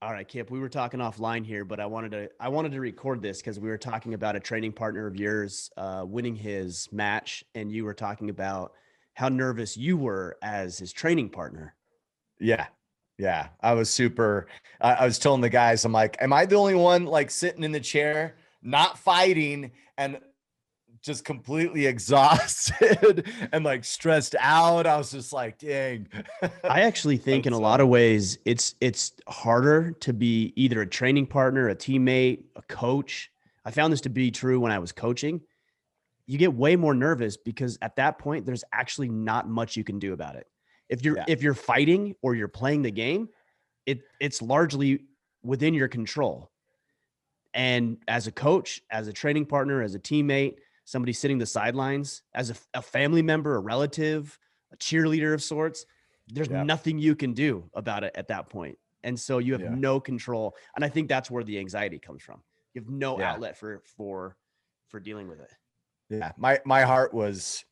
All right, Kip, we were talking offline here, but I wanted to record this because we were talking about a training partner of yours winning his match, and you were talking about how nervous you were as his training partner. Yeah. Yeah. I was super, I was telling the guys, I'm like, am I the only one like sitting in the chair, not fighting and just completely exhausted and like stressed out? I was just like, dang. I actually think in a lot of ways it's harder to be either a training partner, a teammate, a coach. I found this to be true when I was coaching. You get way more nervous because at that point there's actually not much you can do about it. Yeah. If you're fighting or you're playing the game, it's largely within your control. And as a coach, as a training partner, as a teammate, somebody sitting the sidelines, as a family member, a relative, a cheerleader of sorts, there's Yeah. nothing you can do about it at that point. And so you have Yeah. no control. And I think that's where the anxiety comes from. You have no Yeah. outlet for dealing with it. Yeah. My heart was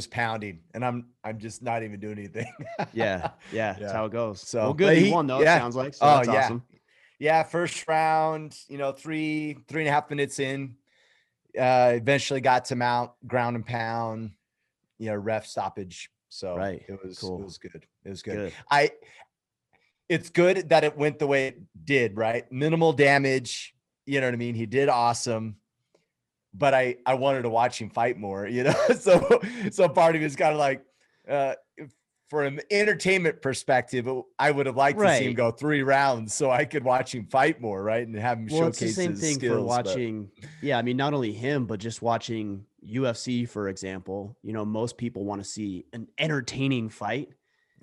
pounding and I'm just not even doing anything. Yeah. Yeah. That's Yeah. how it goes. So, Well, but good. You won though, it yeah. sounds like. So Oh that's yeah. awesome. Yeah. First round, 3.5 minutes in, eventually got to mount, ground and pound, ref stoppage. So Right. it was Cool. good. It was good. Good. It's good that it went the way it did, right? Minimal damage. You know what I mean? He did awesome, but I wanted to watch him fight more, so part of me is kind of like, for an entertainment perspective, I would have liked to see him Right. go 3 rounds so I could watch him fight more, right? And have him Well, it's the showcase same his thing for skills. But watching. Yeah, I mean, not only him, but just watching UFC, for example. Most people want to see an entertaining fight,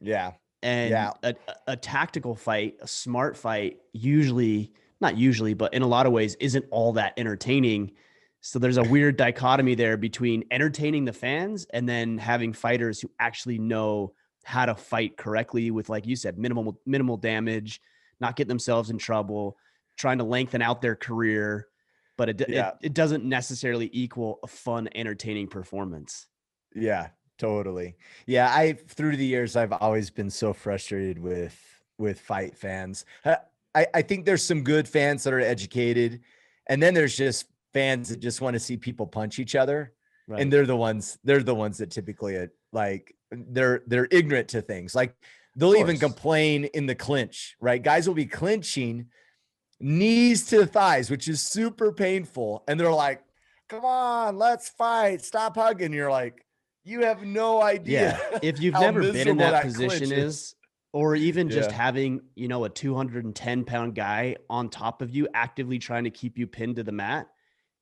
yeah, and yeah, a tactical fight, a smart fight, usually, not usually, but in a lot of ways, isn't all that entertaining. So there's a weird dichotomy there between entertaining the fans and then having fighters who actually know how to fight correctly with, like you said, minimal damage, not getting themselves in trouble, trying to lengthen out their career, but yeah, it doesn't necessarily equal a fun, entertaining performance. yeah, totally. Yeah, through the years, I've always been so frustrated with fight fans. I think there's some good fans that are educated, and then there's just fans that just want to see people punch each other. And Right. they're the ones that typically like they're ignorant to things. Like Of they'll even course. complain in the clinch, right? Guys will be clinching knees to the thighs, which is super painful. And they're like, come on, let's fight. Stop hugging. You're like, you have no idea Yeah. If you've how never been in miserable that that clinch position is. is, or even just Yeah. having, a 210-pound guy on top of you actively trying to keep you pinned to the mat.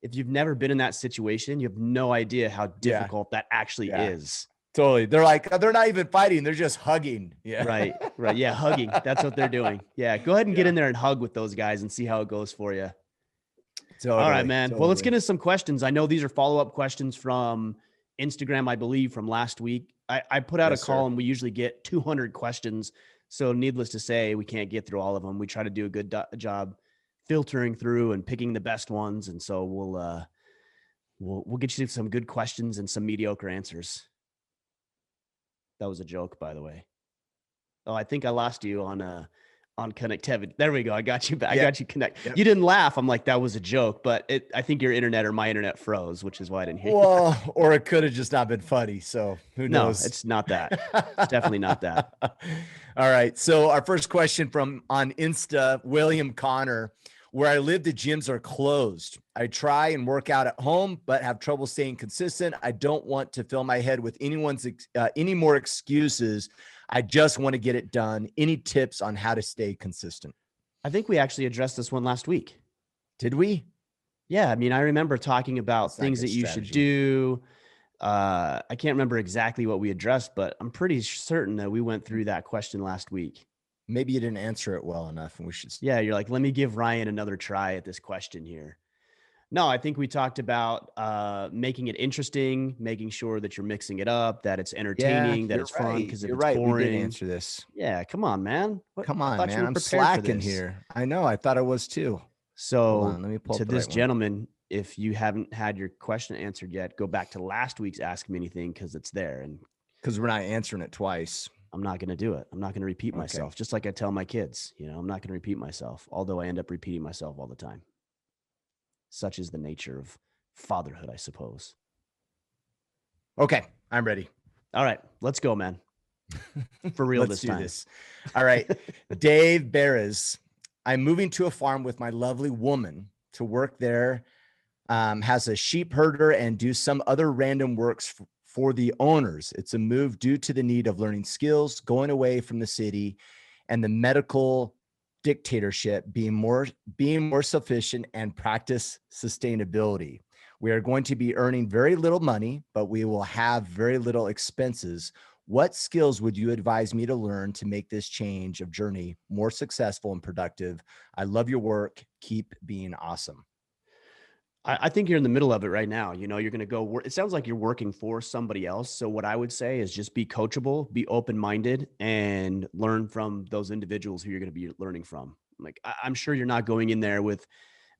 If you've never been in that situation, you have no idea how Yeah. difficult that actually Yeah. is. Totally. They're like, they're not even fighting. They're just hugging. Yeah. Right. Right. Yeah. Hugging. That's what they're doing. Yeah. Go ahead and get Yeah. in there and hug with those guys and see how it goes for you. All right, Totally. man. Well, let's get Totally. into some questions. I know these are follow-up questions from Instagram, I believe, from last week. I put out Yes, a sir. call and we usually get 200 questions. So needless to say, we can't get through all of them. We try to do a good job filtering through and picking the best ones. And so we'll get you some good questions and some mediocre answers. That was a joke, by the way. Oh, I think I lost you on connectivity. There we go. I got you back. I Yeah. got you connect. Yep. You didn't laugh. I'm like, that was a joke, but I think your internet or my internet froze, which is why I didn't hear you. Well, or it could have just not been funny. So who No, knows? it's not that. It's definitely not that. All right. So our first question from on Insta, William Connor, where I live, the gyms are closed. I try and work out at home, but have trouble staying consistent. I don't want to fill my head with any more excuses. I just want to get it done. Any tips on how to stay consistent? I think we actually addressed this one last week. Did we? Yeah. I mean, I remember talking about That's not things good that you should strategy. do. I can't remember exactly what we addressed, but I'm pretty certain that we went through that question last week. Maybe you didn't answer it well enough, and we should. Yeah. You're like, let me give Ryan another try at this question here. No, I think we talked about making it interesting, making sure that you're mixing it up, that it's Yeah, entertaining, that you're it's fun. right. Because if You're it's right. We did boring, answer this. yeah, come on, man. Come I on, thought you man. were I'm prepared for slacking this. here. I know. I thought I was too. Hold on. So, Let me pull to up the this right one. gentleman, if you haven't had your question answered yet, go back to last week's Ask Me Anything because it's there. And Because we're not answering it twice. I'm not going to do it. I'm not going to repeat Okay. myself. Just like I tell my kids, you know, I'm not going to repeat myself, although I end up repeating myself all the time. Such is the nature of fatherhood, I suppose. Okay. I'm ready. All right, let's go, man. For real Let's this do time. this. All right. Dave Beres. I'm moving to a farm with my lovely woman to work there. Has a sheep herder and do some other random works for the owners. It's a move due to the need of learning skills, going away from the city, and the medical dictatorship being more sufficient and practice sustainability. We are going to be earning very little money, but we will have very little expenses. What skills would you advise me to learn to make this change of journey more successful and productive? I love your work. Keep being awesome. I think you're in the middle of it right now. You know, you're going to go work. It sounds like you're working for somebody else. So what I would say is just be coachable, be open-minded, and learn from those individuals who you're going to be learning from. Like I'm sure you're not going in there with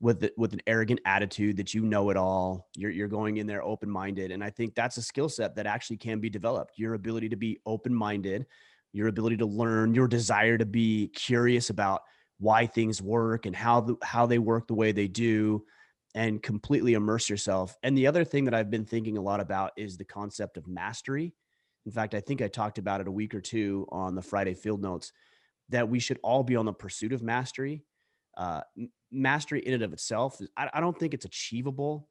an arrogant attitude that you know it all. You're going in there open-minded, and I think that's a skill set that actually can be developed. Your ability to be open-minded, your ability to learn, your desire to be curious about why things work and how they work the way they do, and completely immerse yourself. And the other thing that I've been thinking a lot about is the concept of mastery. In fact, I think I talked about it a week or two on the Friday Field Notes, that we should all be on the pursuit of mastery. Mastery in and of itself, I don't think it's achievable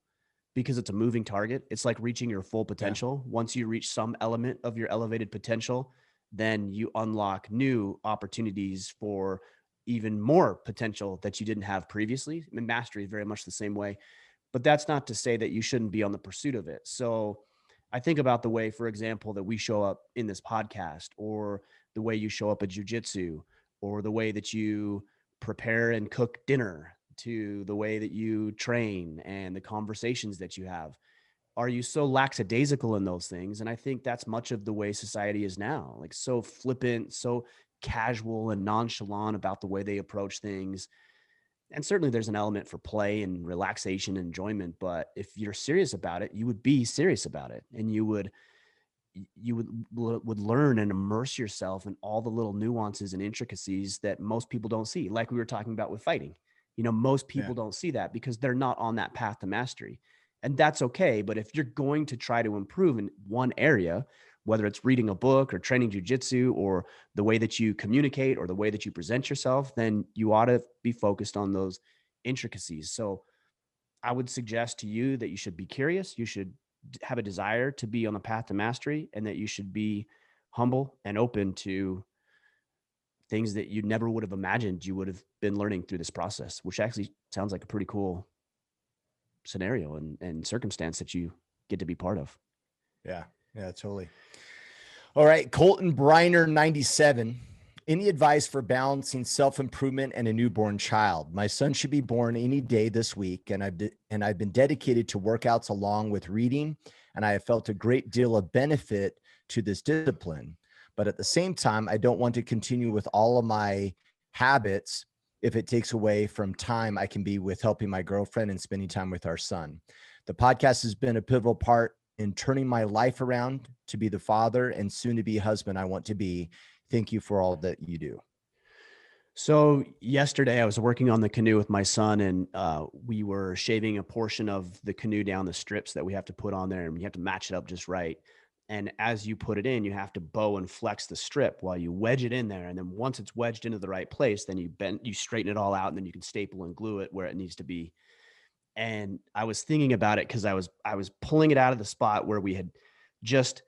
because it's a moving target. It's like reaching your full Yeah. potential. Once you reach some element of your elevated potential, then you unlock new opportunities for even more potential that you didn't have previously. I mean, mastery is very much the same way, but that's not to say that you shouldn't be on the pursuit of it. So I think about the way, for example, that we show up in this podcast, or the way you show up at jiu-jitsu, or the way that you prepare and cook dinner, to the way that you train and the conversations that you have. Are you so lackadaisical in those things? And I think that's much of the way society is now, like so flippant, so casual and nonchalant about the way they approach things. And certainly there's an element for play and relaxation and enjoyment, but if you're serious about it, you would be serious about it, and you would learn and immerse yourself in all the little nuances and intricacies that most people don't see, like we were talking about with fighting. You know, most people don't see that because they're not on that path to mastery, and that's okay. But if you're going to try to improve in one area, whether it's reading a book or training jujitsu or the way that you communicate or the way that you present yourself, then you ought to be focused on those intricacies. So I would suggest to you that you should be curious. You should have a desire to be on the path to mastery, and that you should be humble and open to things that you never would have imagined you would have been learning through this process, which actually sounds like a pretty cool scenario and circumstance that you get to be part of. Yeah. Yeah, totally. All right. Colton Briner, 97. Any advice for balancing self-improvement and a newborn child? My son should be born any day this week, and I've been dedicated to workouts along with reading, and I have felt a great deal of benefit to this discipline. But at the same time, I don't want to continue with all of my habits if it takes away from time I can be with helping my girlfriend and spending time with our son. The podcast has been a pivotal part in turning my life around to be the father and soon to be husband I want to be. Thank you for all that you do. So yesterday I was working on the canoe with my son, and we were shaving a portion of the canoe down the strips that we have to put on there, and you have to match it up just right. And as you put it in, you have to bow and flex the strip while you wedge it in there. And then once it's wedged into the right place, then you straighten it all out, and then you can staple and glue it where it needs to be. And I was thinking about it because I was pulling it out of the spot where we had just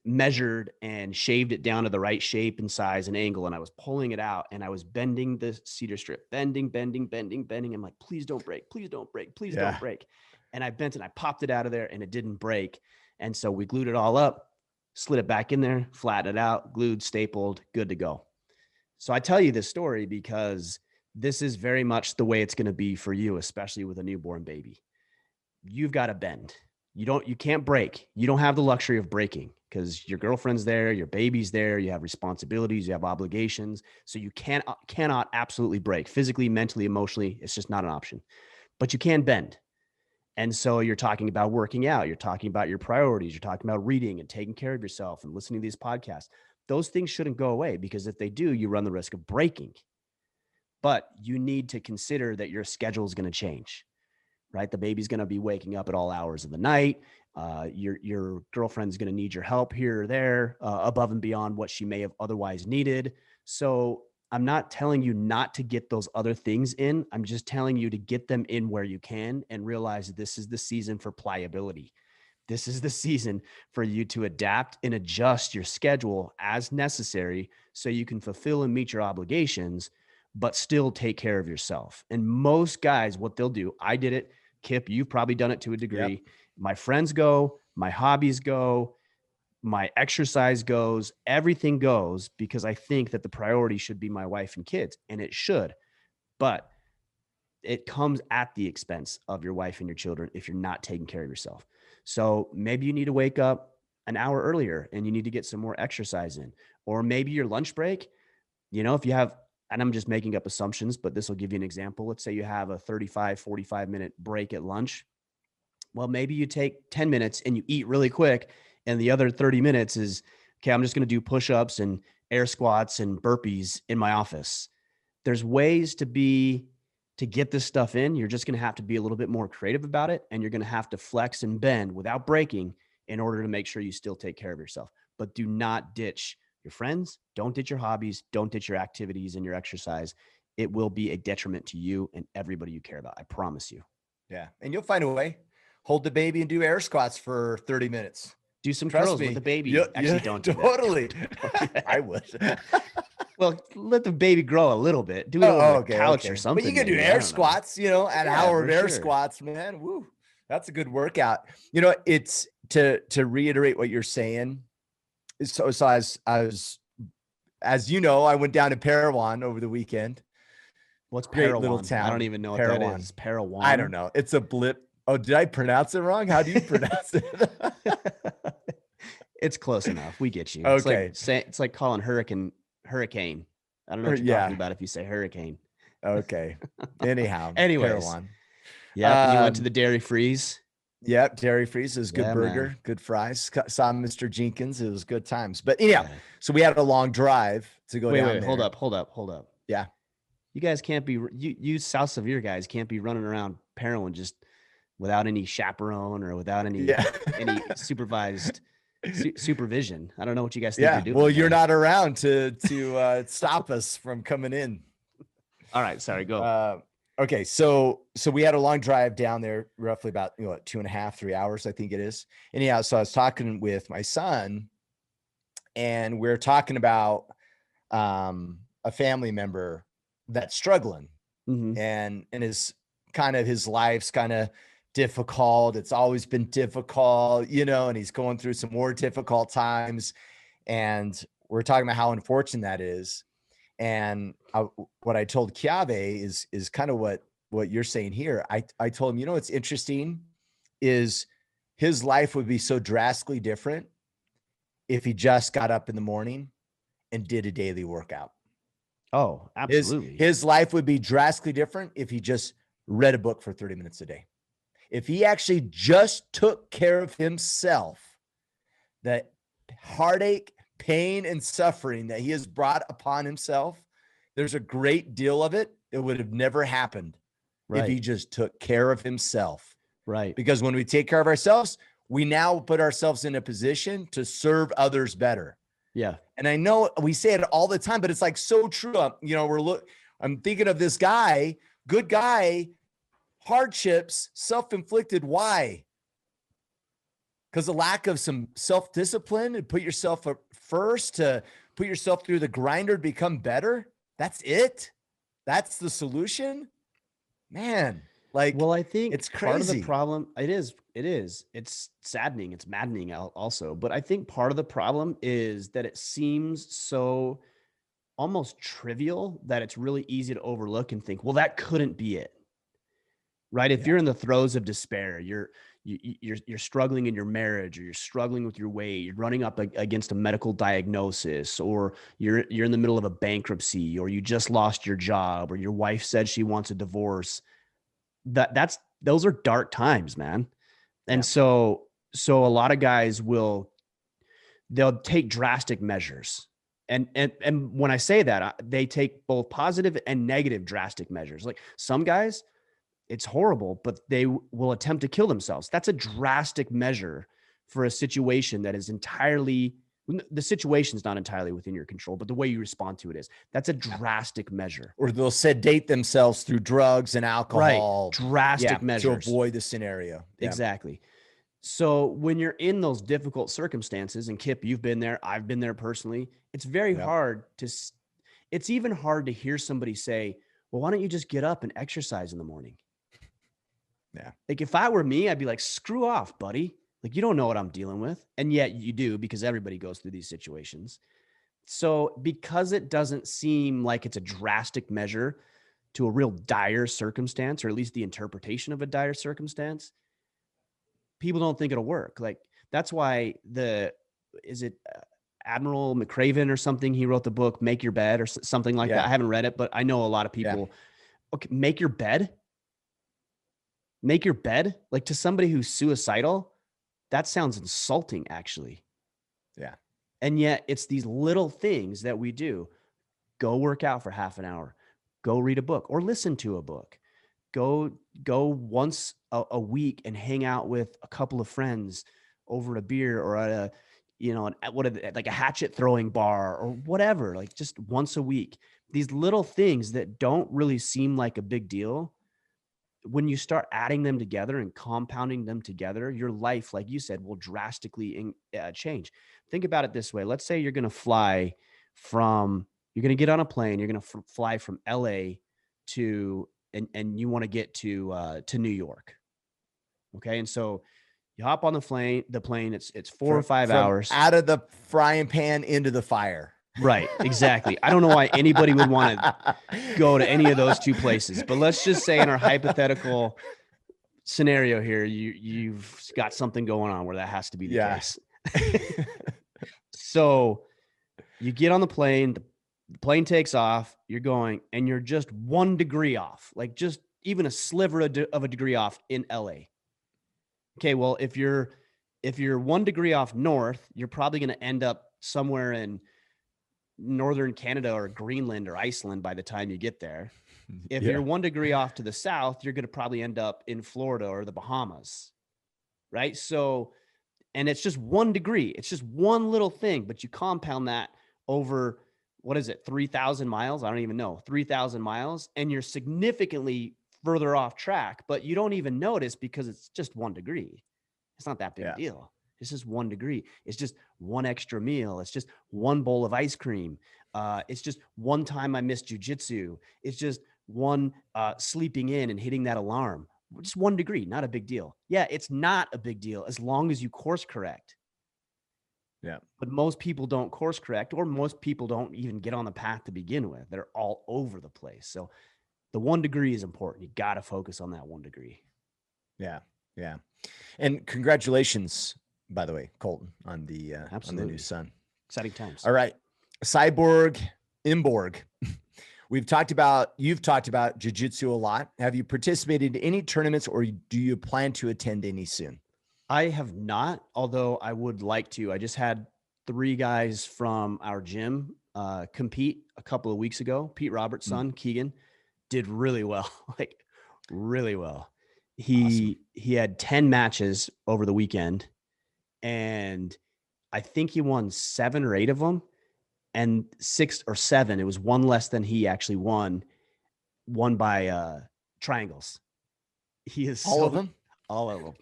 measured and shaved it down to the right shape and size and angle. And I was pulling it out, and I was bending the cedar strip, bending. I'm like, please don't break. Please don't break. Please don't break. And I bent it, and I popped it out of there, and it didn't break. And so we glued it all up, slid it back in there, flattened it out, glued, stapled, good to go. So I tell you this story because this is very much the way it's going to be for you, especially with a newborn baby. You've got to bend. You can't break. You don't have the luxury of breaking because your girlfriend's there, your baby's there, you have responsibilities, you have obligations. So you cannot absolutely break physically, mentally, emotionally. It's just not an option, but you can bend. And so you're talking about working out, you're talking about your priorities, you're talking about reading and taking care of yourself and listening to these podcasts. those things shouldn't go away, because if they do, you run the risk of breaking. But you need to consider that your schedule is going to change, right? The baby's going to be waking up at all hours of the night. Your girlfriend's going to need your help here or there, above and beyond what she may have otherwise needed. So I'm not telling you not to get those other things in. I'm just telling you to get them in where you can, and realize this is the season for pliability. This is the season for you to adapt and adjust your schedule as necessary so you can fulfill and meet your obligations, but still take care of yourself. And most guys, what they'll do, I did it. Kip, you've probably done it to a degree. Yep. My friends go, my hobbies go, my exercise goes, everything goes, because I think that the priority should be my wife and kids, and it should. But it comes at the expense of your wife and your children if you're not taking care of yourself. So maybe you need to wake up an hour earlier and you need to get some more exercise in. Or maybe your lunch break, if you have, and I'm just making up assumptions, but this will give you an example. Let's say you have a 35, 45-minute break at lunch. Well, maybe you take 10 minutes and you eat really quick, and the other 30 minutes is, okay, I'm just going to do push-ups and air squats and burpees in my office. There's ways to get this stuff in. You're just going to have to be a little bit more creative about it, and you're going to have to flex and bend without breaking in order to make sure you still take care of yourself. But do not ditch your friends. Don't ditch your hobbies. Don't ditch your activities and your exercise. It will be a detriment to you and everybody you care about. I promise you. Yeah. And you'll find a way. Hold the baby and do air squats for 30 minutes. Do some curls with the baby. Actually, don't do totally. That. I would. Well, let the baby grow a little bit. Do it on the couch or something. But you can do air squats, an hour of air squats, man. Woo. That's a good workout. It's to reiterate what you're saying. So as you know, I went down to Parowan over the weekend. What's Great Parowan? little town. I don't even know what that is. Parowan. I don't know. It's a blip. Oh, did I pronounce it wrong? How do you pronounce it? It's close enough. We get you. Okay. It's like calling hurricane. I don't know what you're talking about if you say hurricane. Okay. Anyhow. Anyways. Parowan. Yeah. You went to the Dairy Freeze. Yep. Dairy Freeze. It was good burger, man. Good fries. Saw Mr. Jenkins. It was good times. But anyhow, so we had a long drive to go down there. Hold up. Yeah. You guys can't be, you South Severe guys can't be running around Parowan just without any chaperone or without any supervised supervision. I don't know what you guys think you're doing. Well, you're not around to stop us from coming in. All right. Sorry. Go. Okay. So we had a long drive down there, roughly about 2.5, 3 hours, I think it is. Anyhow, so I was talking with my son, and we're talking about a family member that's struggling, and his life's kind of difficult. It's always been difficult, and he's going through some more difficult times. And we're talking about how unfortunate that is. And what I told Kiave is kind of what you're saying here. I told him, what's interesting is his life would be so drastically different if he just got up in the morning and did a daily workout. Oh, absolutely. His life would be drastically different if he just read a book for 30 minutes a day. If he actually just took care of himself, that heartache, pain, and suffering that he has brought upon himself, there's a great deal of it that would have never happened if he just took care of himself. Right. Because when we take care of ourselves, we now put ourselves in a position to serve others better. Yeah. And I know we say it all the time, but it's like so true. I'm thinking of this guy, good guy, hardships, self-inflicted. Why? Because the lack of some self-discipline and put yourself up first, to put yourself through the grinder to become better. That's it. That's the solution, man. Well, I think it's crazy. Part of the problem, it is. It's saddening. It's maddening also. But I think part of the problem is that it seems so almost trivial that it's really easy to overlook and think, well, that couldn't be it. Right. If you're in the throes of despair, you're struggling in your marriage, or you're struggling with your weight, you're running up against a medical diagnosis, or you're in the middle of a bankruptcy, or you just lost your job, or your wife said she wants a divorce. Those are dark times, man. And so a lot of guys they'll take drastic measures, And when I say that, they take both positive and negative drastic measures. Like some guys, it's horrible, but they will attempt to kill themselves. That's a drastic measure for a situation that is entirely, the situation is not entirely within your control, but the way you respond to it is. That's a drastic measure. Or they'll sedate themselves through drugs and alcohol. Right. Drastic measures. To avoid the scenario. Yeah. Exactly. So when you're in those difficult circumstances, and Kip, you've been there, I've been there personally, it's very hard it's even hard to hear somebody say, well, why don't you just get up and exercise in the morning? Yeah. Like if I were me, I'd be like, screw off, buddy. Like, you don't know what I'm dealing with. And yet you do, because everybody goes through these situations. So because it doesn't seem like it's a drastic measure to a real dire circumstance, or at least the interpretation of a dire circumstance, people don't think it'll work. Like that's why Admiral McCraven or something, he wrote the book, Make Your Bed or something like that. I haven't read it, but I know a lot of people, okay, make your bed. Like to somebody who's suicidal, that sounds insulting actually. Yeah. And yet it's these little things that we do. Go work out for half an hour, go read a book or listen to a book, go once a week and hang out with a couple of friends over a beer or at a, like a hatchet throwing bar or whatever, like just once a week. These little things that don't really seem like a big deal, when you start adding them together and compounding them together, your life, like you said, will drastically change. Think about it this way. Let's say you're going to you're going to get on a plane, you're going to fly from LA to, and you want to get to New York. Okay. And so you hop on the plane, it's 4 or 5 hours. Out of the frying pan into the fire. Right. Exactly. I don't know why anybody would want to go to any of those two places, but let's just say in our hypothetical scenario here, you've got something going on where that has to be the case. So you get on the plane, the plane takes off, you're going, and you're just 1 degree off, like just even a sliver of a degree off in LA. Okay. Well, if you're 1 degree off north, you're probably going to end up somewhere in northern Canada or Greenland or Iceland by the time you get there. If you're 1 degree off to the south, you're going to probably end up in Florida or the Bahamas. Right. So, and it's just 1 degree. It's just one little thing, but you compound that over, what is it? 3,000 miles. I don't even know, 3,000 miles. And you're significantly further off track, but you don't even notice because it's just 1 degree. It's not that big a deal. It's just 1 degree. It's just one extra meal. It's just one bowl of ice cream. It's just one time I missed jiu-jitsu. It's just one sleeping in and hitting that alarm. Just 1 degree, not a big deal. Yeah, it's not a big deal as long as you course correct. Yeah. But most people don't course correct, or most people don't even get on the path to begin with. They're all over the place. So the 1 degree is important. You got to focus on that 1 degree. Yeah. Yeah. And congratulations, by the way, Colton, on the new son. Exciting times. All right. Cyborg Imborg. You've talked about jiu-jitsu a lot. Have you participated in any tournaments, or do you plan to attend any soon? I have not, although I would like to. I just had 3 guys from our gym compete a couple of weeks ago. Pete Roberts' son, Keegan, did really well, like really well. He had 10 matches over the weekend, and I think he won 7 or 8 of them, and 6 or 7, it was one less than he actually won by triangles. He is all of them.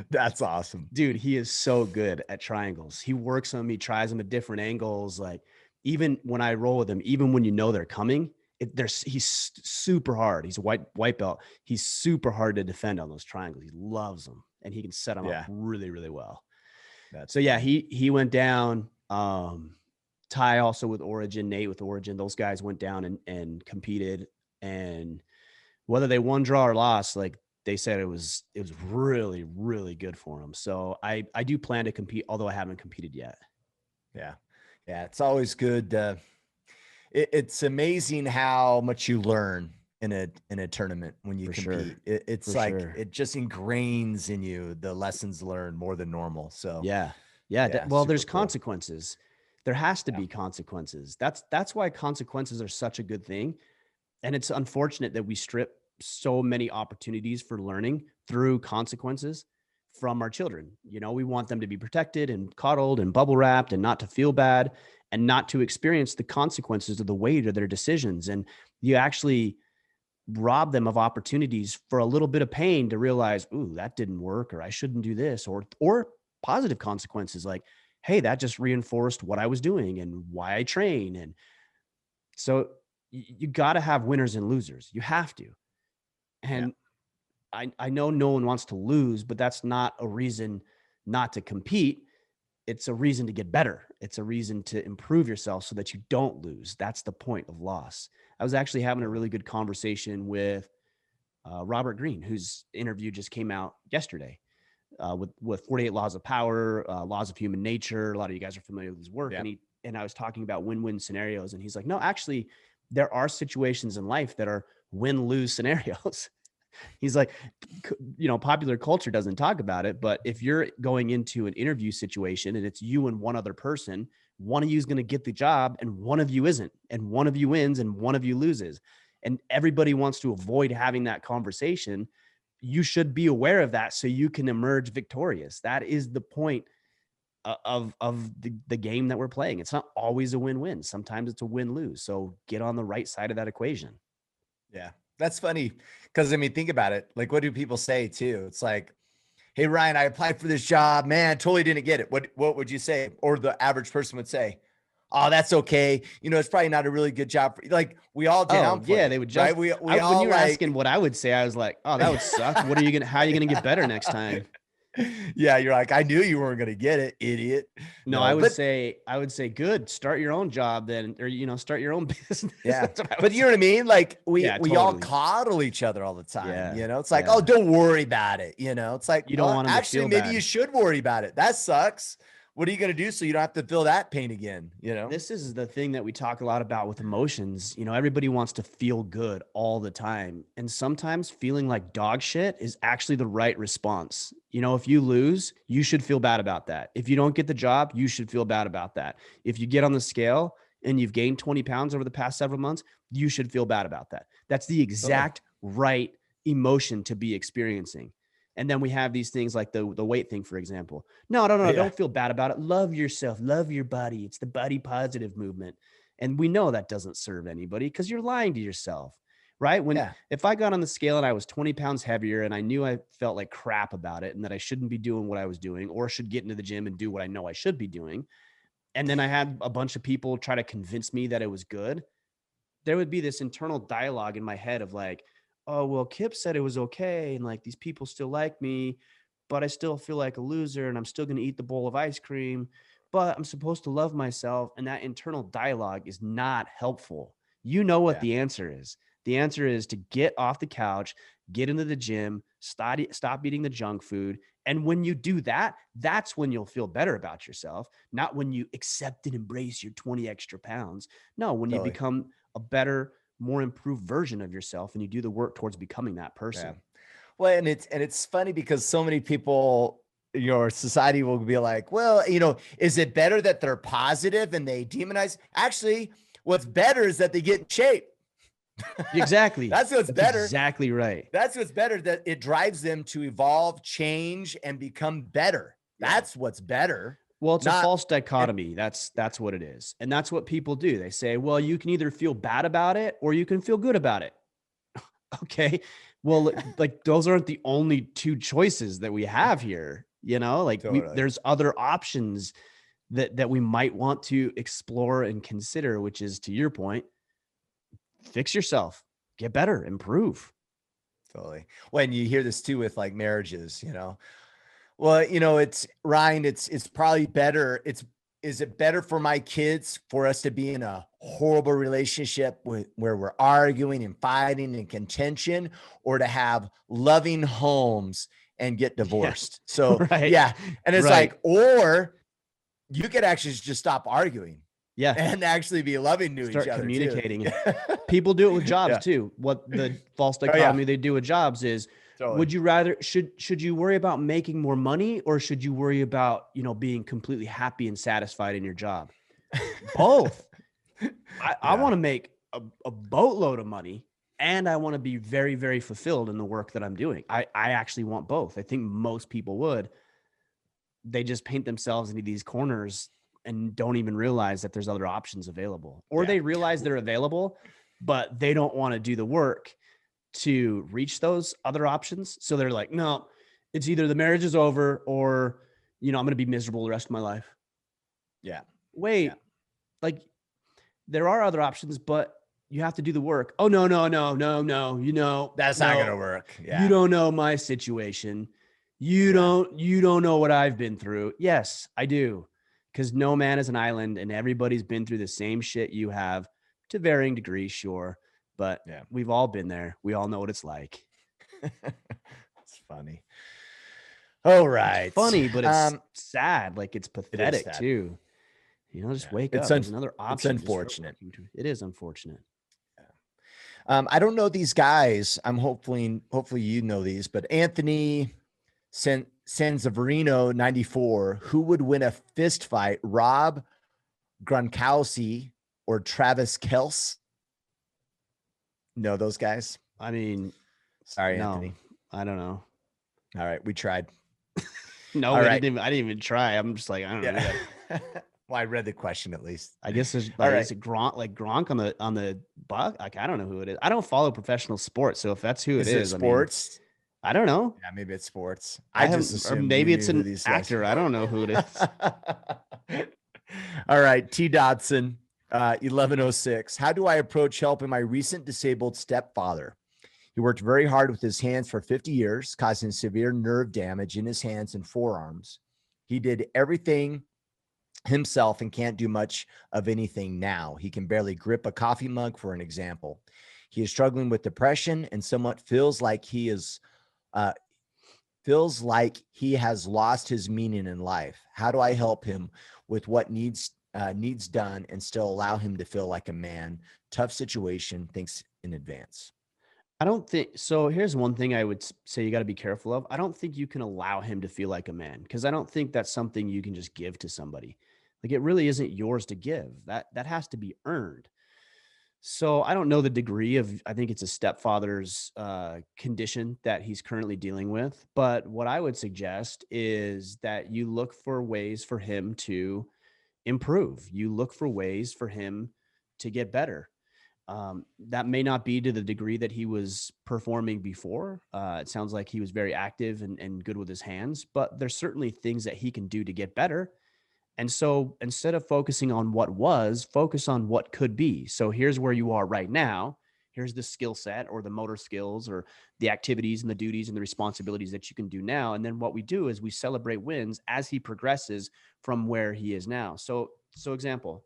That's awesome, dude. He is so good at triangles. He works them. He tries them at different angles. Like even when I roll with him, even when you know they're coming, he's super hard. He's a white belt. He's super hard to defend on those triangles. He loves them, and he can set them up really, really well. He went down. Ty also with Origin, Nate with Origin. Those guys went down and competed, and whether they won, draw, or lost, like they said, it was really, really good for them. So I do plan to compete, although I haven't competed yet. Yeah. It's always good. It's amazing how much you learn in a tournament when you compete. It's like it just ingrains in you the lessons learned more than normal. So yeah. Well, there's consequences. There has to be consequences. That's why consequences are such a good thing. And it's unfortunate that we strip so many opportunities for learning through consequences from our children. We want them to be protected and coddled and bubble wrapped and not to feel bad and not to experience the consequences of the weight of their decisions. And you actually rob them of opportunities for a little bit of pain to realize, ooh, that didn't work, or I shouldn't do this, or positive consequences like, hey, that just reinforced what I was doing and why I train. And so you got to have winners and losers. You have to. And I know no one wants to lose, but that's not a reason not to compete. It's a reason to get better. It's a reason to improve yourself so that you don't lose. That's the point of loss. I was actually having a really good conversation with Robert Greene, whose interview just came out yesterday with 48 Laws of Power, Laws of Human Nature. A lot of you guys are familiar with his work. Yeah. And I was talking about win-win scenarios. And he's like, no, actually, there are situations in life that are win-lose scenarios. He's like, popular culture doesn't talk about it, but if you're going into an interview situation and it's you and one other person, one of you is going to get the job and one of you isn't, and one of you wins and one of you loses. And everybody wants to avoid having that conversation. You should be aware of that so you can emerge victorious. That is the point of the game that we're playing. It's not always a win-win. Sometimes it's a win-lose. So get on the right side of that equation. Yeah. That's funny. Cause think about it. Like, what do people say too? It's like, hey, Ryan, I applied for this job, man, totally didn't get it. What would you say? Or the average person would say, oh, that's okay. It's probably not a really good job for you. Like, we all downplay. Yeah, they would just, right? When you were asking what I would say, I was like, oh, that would suck. How are you going to get better next time? Yeah, you're like, I knew you weren't going to get it, idiot. No, I would say, good. Start your own job then, or start your own business. Yeah, but you know what I mean? Like we all coddle each other all the time. Yeah. It's like, oh, don't worry about it. It's like, you don't want them actually, to feel maybe bad. You should worry about it. That sucks. What are you going to do so you don't have to feel that pain again? This is the thing that we talk a lot about with emotions. Everybody wants to feel good all the time. And sometimes feeling like dog shit is actually the right response. If you lose, you should feel bad about that. If you don't get the job, you should feel bad about that. If you get on the scale and you've gained 20 pounds over the past several months, you should feel bad about that. That's the exact right emotion to be experiencing. And then we have these things like the weight thing, for example. No, don't feel bad about it. Love yourself, love your body. It's the body positive movement. And we know that doesn't serve anybody because you're lying to yourself, right? If I got on the scale and I was 20 pounds heavier and I knew I felt like crap about it and that I shouldn't be doing what I was doing or should get into the gym and do what I know I should be doing, and then I had a bunch of people try to convince me that it was good, there would be this internal dialogue in my head of like, oh, well, Kip said it was okay. And like, these people still like me, but I still feel like a loser and I'm still going to eat the bowl of ice cream, but I'm supposed to love myself. And that internal dialogue is not helpful. You know what the answer is. The answer is to get off the couch, get into the gym, stop eating the junk food. And when you do that, that's when you'll feel better about yourself. Not when you accept and embrace your 20 extra pounds. No, when you become a better, more improved version of yourself and you do the work towards becoming that person. Yeah. Well, and it's funny because so many people, your society will be like, well, is it better that they're positive and they demonize? Actually, what's better is that they get in shape. Exactly. That's better. Exactly right. That's what's better, that it drives them to evolve, change, and become better. That's what's better. Well, it's a false dichotomy. That's what it is. And that's what people do. They say, well, you can either feel bad about it or you can feel good about it. Okay. Well, like those aren't the only two choices that we have here. There's other options that we might want to explore and consider, which is, to your point, fix yourself, get better, improve. Totally. When you hear this too with like marriages, well, it's Ryan, it's probably better. Is it better for my kids for us to be in a horrible relationship where we're arguing and fighting and contention, or to have loving homes and get divorced? Yeah. So yeah. And it's like, or you could actually just stop arguing. Yeah. And actually be loving to each other. Start communicating. People do it with jobs too. What the false dichotomy they do with jobs is, would you rather, should you worry about making more money, or should you worry about, being completely happy and satisfied in your job? Both. I Yeah. want to make a boatload of money, and I want to be very, very fulfilled in the work that I'm doing. I actually want both. I think most people would. They just paint themselves into these corners and don't even realize that there's other options available, or Yeah. they realize they're available, but they don't want to do the work to reach those other options. So they're like, no, it's either the marriage is over or, I'm going to be miserable the rest of my life. Yeah. Wait, Yeah. like there are other options, but you have to do the work. Oh, no, no, no, no, no. That's not going to work. You Yeah. don't know my situation. You don't know what I've been through. Yes, I do. Because no man is an island and everybody's been through the same shit you have to varying degrees, sure. But we've all been there. We all know what it's like. It's funny. All right. It's funny, but it's sad. Like it's pathetic too. Just wake up. There's another option. It's unfortunate. It is unfortunate. I don't know these guys. I'm hopefully you know these, but Anthony Sanseverino 94, who would win a fist fight, Rob Gronkowski or Travis Kelce? Know those guys? I mean, sorry, no, Anthony. I don't know. All right, we tried. No, I didn't even try. I'm just like, I don't know. Well, I read the question at least. I guess there's like, is it Gronk on the Buck? Like, I don't know who it is. I don't follow professional sports, so if that's who it is, sports. I don't know. Yeah, maybe it's sports. I just assume, or maybe it's an actor. I don't know who it is. All right, T. Dotson, 1106. How do I approach helping my recent disabled stepfather? He worked very hard with his hands for 50 years, causing severe nerve damage in his hands and forearms. He did everything himself and can't do much of anything now. He can barely grip a coffee mug, for an example. He is struggling with depression and somewhat feels like he has lost his meaning in life. How do I help him with what needs done and still allow him to feel like a man? Tough situation. Thanks in advance. I don't think so. Here's one thing I would say you got to be careful of. I don't think you can allow him to feel like a man, because I don't think that's something you can just give to somebody. Like, it really isn't yours to give. That has to be earned. So I don't know the degree of, I think it's a stepfather's condition that he's currently dealing with. But what I would suggest is that you look for ways for him to improve. You look for ways for him to get better. That may not be to the degree that he was performing before. It sounds like he was very active and good with his hands, but there's certainly things that he can do to get better. And so instead of focusing on what was, focus on what could be. So here's where you are right now. Here's the skill set or the motor skills or the activities and the duties and the responsibilities that you can do now. And then what we do is we celebrate wins as he progresses from where he is now. So example,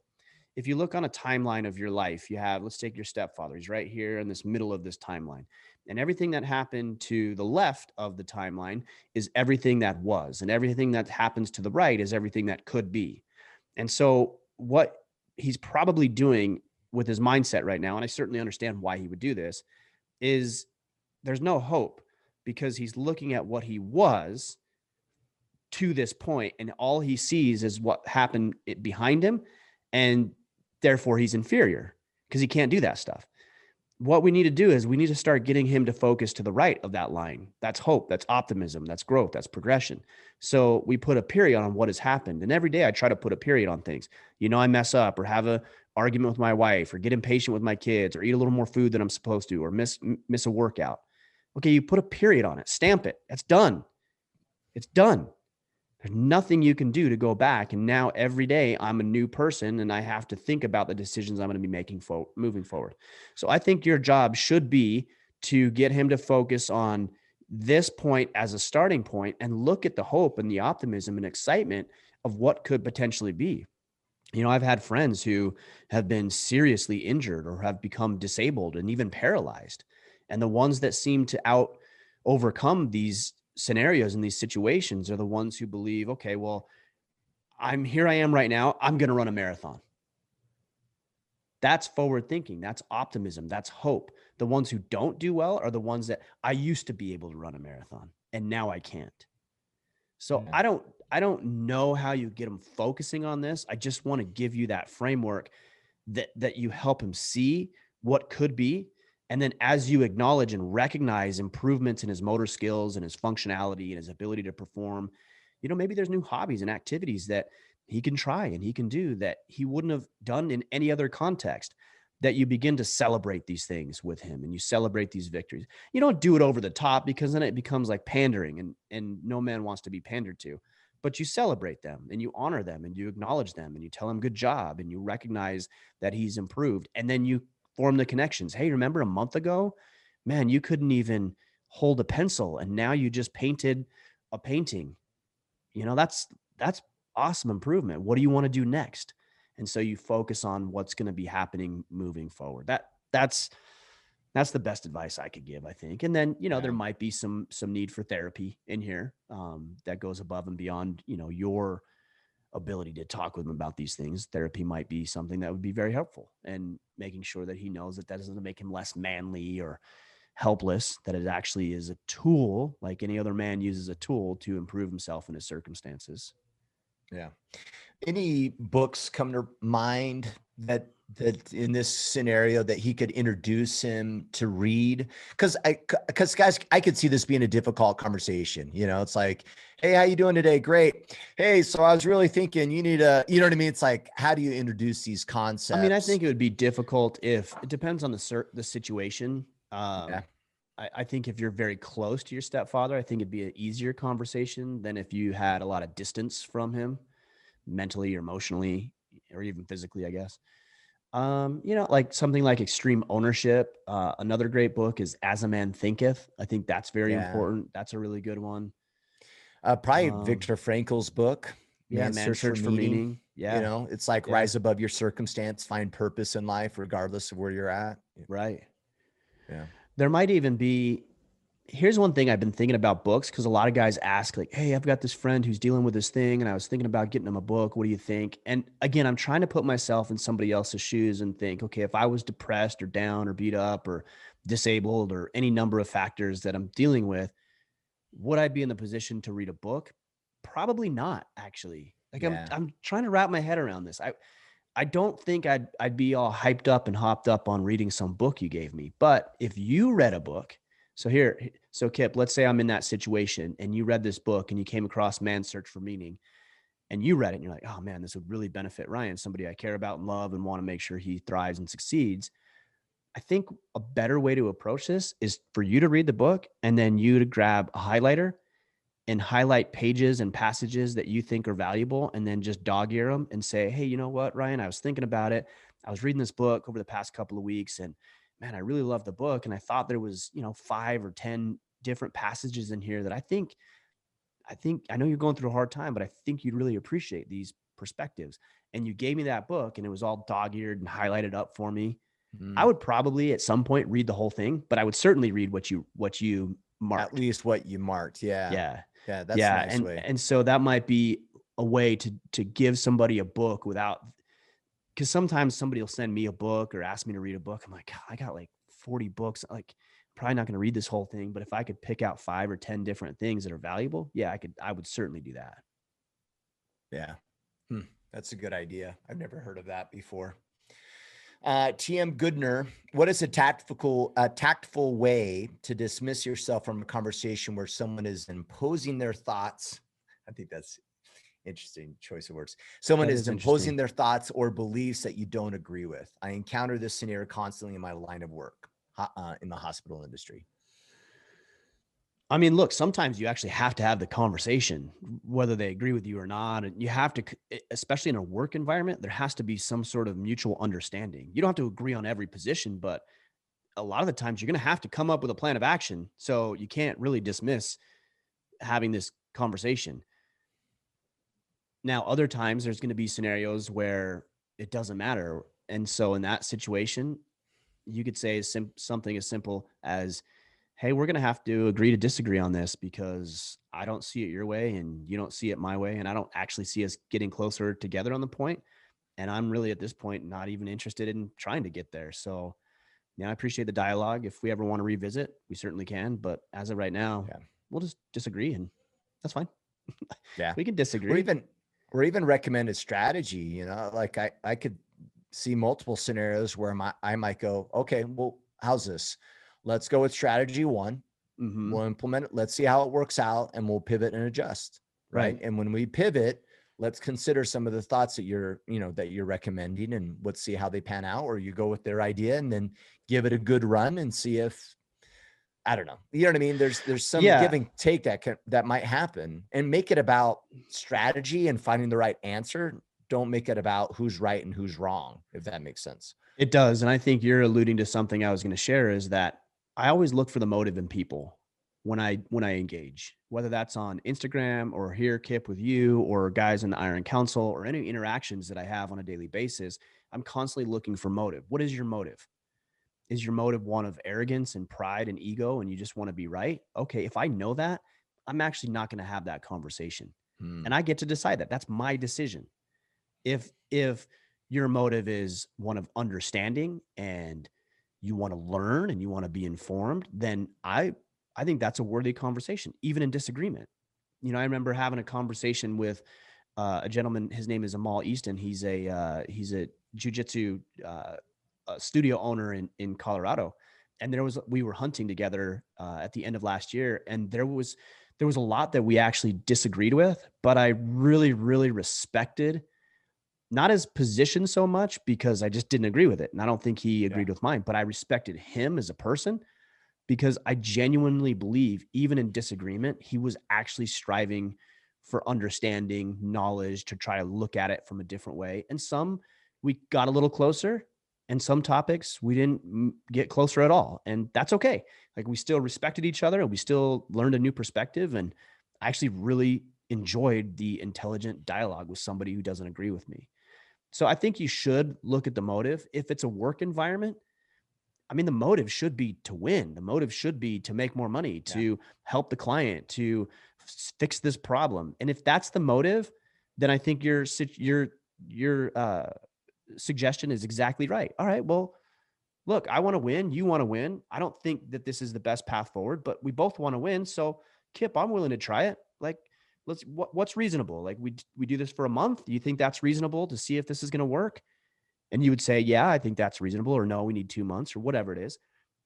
if you look on a timeline of your life, you have, let's take your stepfather. He's right here in this middle of this timeline. And everything that happened to the left of the timeline is everything that was. And everything that happens to the right is everything that could be. And so what he's probably doing with his mindset right now, and I certainly understand why he would do this, is there's no hope, because he's looking at what he was to this point, and all he sees is what happened behind him. And therefore he's inferior because he can't do that stuff. What we need to do is we need to start getting him to focus to the right of that line. That's hope. That's optimism. That's growth. That's progression. So we put a period on what has happened. And every day I try to put a period on things. I mess up or have a argument with my wife or get impatient with my kids or eat a little more food than I'm supposed to or miss a workout. Okay, you put a period on it. Stamp it. That's done. It's done. There's nothing you can do to go back. And now every day I'm a new person and I have to think about the decisions I'm going to be making moving forward. So I think your job should be to get him to focus on this point as a starting point and look at the hope and the optimism and excitement of what could potentially be. I've had friends who have been seriously injured or have become disabled and even paralyzed. And the ones that seem to overcome these scenarios and these situations are the ones who believe, okay, well, I am right now. I'm going to run a marathon. That's forward thinking. That's optimism. That's hope. The ones who don't do well are the ones that I used to be able to run a marathon and now I can't. So I don't I don't know how you get him focusing on this. I just want to give you that framework that you help him see what could be. And then as you acknowledge and recognize improvements in his motor skills and his functionality and his ability to perform, maybe there's new hobbies and activities that he can try and he can do that he wouldn't have done in any other context, that you begin to celebrate these things with him and you celebrate these victories. You don't do it over the top, because then it becomes like pandering, and no man wants to be pandered to, but you celebrate them and you honor them and you acknowledge them and you tell him good job and you recognize that he's improved. And then you form the connections. Hey, remember a month ago, man, you couldn't even hold a pencil and now you just painted a painting. That's awesome improvement. What do you want to do next? And so you focus on what's going to be happening moving forward. That's the best advice I could give, I think. And then, there might be some need for therapy in here, that goes above and beyond, your ability to talk with him about these things. Therapy might be something that would be very helpful, and making sure that he knows that doesn't make him less manly or helpless, that it actually is a tool like any other man uses a tool to improve himself in his circumstances. Yeah. Any books come to mind that in this scenario that he could introduce him to read? Because guys, I could see this being a difficult conversation. It's like, hey, how you doing today? Great. Hey, so I was really thinking you need you know what I mean? It's like, how do you introduce these concepts? I mean, I think it would be difficult if it depends on the situation. Yeah. I think if you're very close to your stepfather, I think it'd be an easier conversation than if you had a lot of distance from him, mentally or emotionally or even physically, I guess. Like something like Extreme Ownership. Another great book is As a Man Thinketh. I think that's very important. That's a really good one. Probably Viktor Frankl's book, Yeah, Man's Search for Meaning. Yeah. It's like rise above your circumstance, find purpose in life, regardless of where you're at. Right. Yeah. There might even be, here's one thing I've been thinking about books, because a lot of guys ask, like, hey, I've got this friend who's dealing with this thing, and I was thinking about getting him a book. What do you think? And again, I'm trying to put myself in somebody else's shoes and think, okay, if I was depressed or down or beat up or disabled or any number of factors that I'm dealing with, would I be in the position to read a book? Probably not, actually. Like I'm trying to wrap my head around this. I don't think I'd be all hyped up and hopped up on reading some book you gave me. But if you read a book, so Kip, let's say I'm in that situation and you read this book and you came across Man's Search for Meaning and you read it and you're like, oh man, this would really benefit Ryan, somebody I care about and love and want to make sure he thrives and succeeds. I think a better way to approach this is for you to read the book and then you to grab a highlighter and highlight pages and passages that you think are valuable, and then just dog ear them and say, hey, you know what, Ryan, I was thinking about it. I was reading this book over the past couple of weeks, and man, I really love the book. And I thought there was, 5 or 10 different passages in here that I know you're going through a hard time, but I think you'd really appreciate these perspectives. And you gave me that book and it was all dog eared and highlighted up for me. I would probably at some point read the whole thing, but I would certainly read what you marked. At least what you marked. Yeah. Yeah. Yeah. That's a nice way. And so that might be a way to give somebody a book without, because sometimes somebody will send me a book or ask me to read a book. I'm like, God, I got like 40 books. Like, probably not going to read this whole thing, but if I could pick out 5 or 10 different things that are valuable, yeah, I would certainly do that. Yeah. That's a good idea. I've never heard of that before. TM Goodner, what is a tactful way to dismiss yourself from a conversation where someone is imposing their thoughts? I think that's interesting choice of words. Someone is imposing their thoughts or beliefs that you don't agree with. I encounter this scenario constantly in my line of work, in the hospital industry. I mean, look, sometimes you actually have to have the conversation, whether they agree with you or not. And you have to, especially in a work environment, there has to be some sort of mutual understanding. You don't have to agree on every position, but a lot of the times you're going to have to come up with a plan of action. So you can't really dismiss having this conversation. Now, other times there's going to be scenarios where it doesn't matter. And so in that situation, you could say something as simple as, hey, we're going to have to agree to disagree on this because I don't see it your way and you don't see it my way. And I don't actually see us getting closer together on the point. And I'm really at this point not even interested in trying to get there. So yeah, I appreciate the dialogue. If we ever want to revisit, we certainly can. But as of right now, we'll just disagree and that's fine. Yeah. We can Or disagree. even, or even recommend a strategy, you know, like I could see multiple scenarios where I might go, okay, well, how's this? Let's go with strategy one. Mm-hmm. We'll implement it. Let's see how it works out and we'll pivot and adjust. Right. Right. And when we pivot, let's consider some of the thoughts that you're recommending, and let's see how they pan out, or you go with their idea and then give it a good run and see if, I don't know. You know what I mean? There's some give Yeah. and take that might happen, and make it about strategy and finding the right answer. Don't make it about who's right and who's wrong, if that makes sense. It does. And I think you're alluding to something I was going to share, is that I always look for the motive in people when I engage, whether that's on Instagram or here, Kip, with you, or guys in the Iron Council, or any interactions that I have on a daily basis. I'm constantly looking for motive. What is your motive? Is your motive one of arrogance and pride and ego, and you just want to be right? Okay, if I know that, I'm actually not going to have that conversation. Hmm. And I get to decide that. That's my decision. If your motive is one of understanding and you want to learn and you want to be informed, then I think that's a worthy conversation, even in disagreement. I remember having a conversation with a gentleman. His name is Amal Easton. He's a jiu-jitsu studio owner in Colorado, and we were hunting together at the end of last year, and there was a lot that we actually disagreed with, but I really, really respected, not his position so much, because I just didn't agree with it. And I don't think he Yeah. agreed with mine, but I respected him as a person, because I genuinely believe, even in disagreement, he was actually striving for understanding, knowledge, to try to look at it from a different way. And some we got a little closer, and some topics we didn't get closer at all. And that's okay. Like, we still respected each other and we still learned a new perspective. And I actually really enjoyed the intelligent dialogue with somebody who doesn't agree with me. So I think you should look at the motive. If it's a work environment, I mean, the motive should be to win. The motive should be to make more money, Yeah. to help the client, to fix this problem. And if that's the motive, then I think your suggestion is exactly right. All right, well, look, I want to win. You want to win. I don't think that this is the best path forward, but we both want to win. So, Kip, I'm willing to try it. Like, what's reasonable? Like, we do this for a month. Do you think that's reasonable to see if this is going to work? And you would say, yeah, I think that's reasonable, or no, we need 2 months, or whatever it is.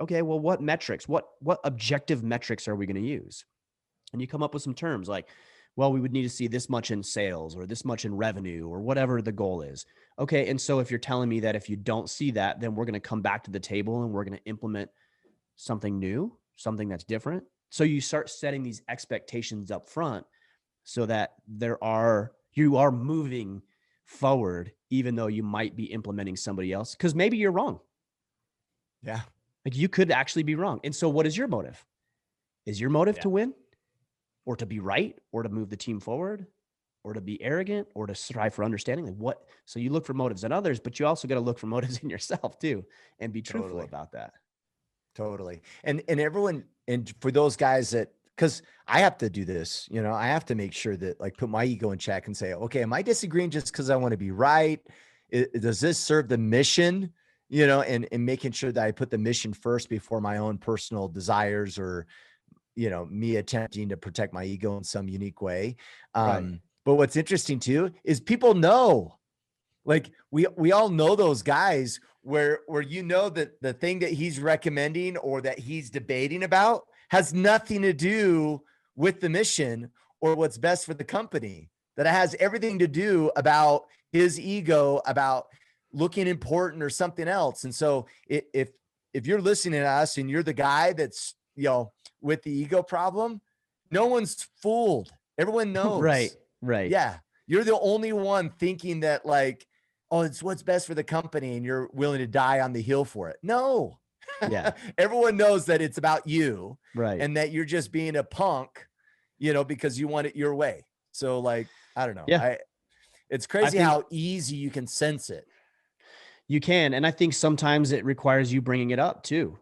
Okay, well, what metrics, what objective metrics are we going to use? And you come up with some terms like, well, we would need to see this much in sales, or this much in revenue, or whatever the goal is. Okay. And so if you're telling me that if you don't see that, then we're going to come back to the table and we're going to implement something new, something that's different. So you start setting these expectations up front, so that you are moving forward, even though you might be implementing somebody else, because maybe you're wrong. Yeah. Like, you could actually be wrong. And so what is your motive? Is your motive Yeah. to win, or to be right, or to move the team forward, or to be arrogant, or to strive for understanding? Like, what? So you look for motives in others, but you also got to look for motives in yourself too, and be truthful Totally. about that. Totally. And everyone, and for those guys that, because I have to do this, I have to make sure that, like, put my ego in check and say, okay, am I disagreeing just because I want to be right? Does this serve the mission? And making sure that I put the mission first before my own personal desires, or, me attempting to protect my ego in some unique way. Right. But what's interesting too is people know, like, we all know those guys where that the thing that he's recommending or that he's debating about has nothing to do with the mission or what's best for the company. That it has everything to do about his ego, about looking important or something else. And so if you're listening to us and you're the guy that's, with the ego problem, no one's fooled. Everyone Right. knows. Right. Yeah. You're the only one thinking that, like, oh, it's what's best for the company, and you're willing to die on the hill for it. No. Yeah. Everyone knows that it's about you, Right. and that you're just being a punk, because you want it your way. So, like, I don't know. Yeah. It's I crazy think how easy you can sense it. you can. And I think sometimes it requires you bringing it up too.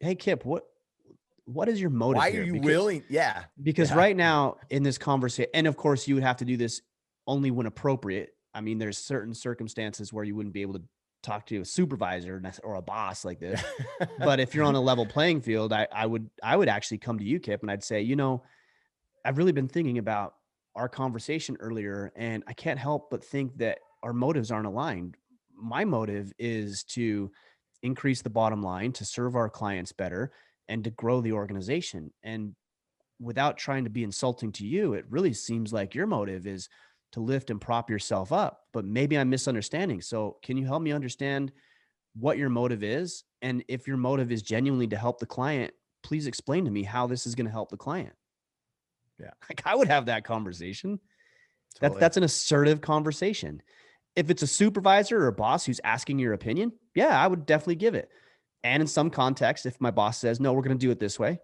Hey, Kip, what is your motive Why are here? you willing? Yeah. Because Yeah. right now in this conversation, and of course you would have to do this only when appropriate. I mean, there's certain circumstances where you wouldn't be able to talk to a supervisor or a boss like this. But if you're on a level playing field, I would actually come to you, Kip, and I'd say, I've really been thinking about our conversation earlier, and I can't help but think that our motives aren't aligned. My motive is to increase the bottom line, to serve our clients better, and to grow the organization. And without trying to be insulting to you, it really seems like your motive is to lift and prop yourself up. But maybe I'm misunderstanding. So, can you help me understand what your motive is? And if your motive is genuinely to help the client, please explain to me how this is going to help the client. Yeah. Like, I would have that conversation. Totally. That's an assertive conversation. If it's a supervisor or a boss who's asking your opinion, yeah, I would definitely give it. And in some context, if my boss says, no, we're going to do it this way,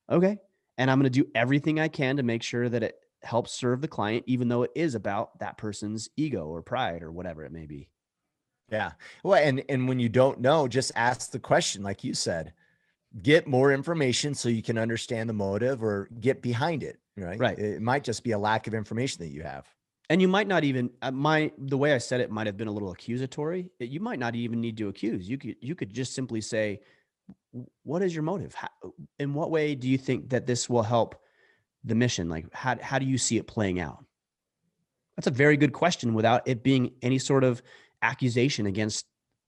okay. And I'm going to do everything I can to make sure that it helps serve the client, even though it is about that person's ego or pride or whatever it may be. Yeah. Well, and when you don't know, just ask the question, like you said, get more information so you can understand the motive or get behind it. Right. Right. It might just be a lack of information that you have. And you might not even the way I said it might have been a little accusatory. You might not even need to accuse. You could just simply say, what is your motive? In what way do you think that this will help the mission? Like, how do you see it playing out? That's a very good question without it being any sort of accusation against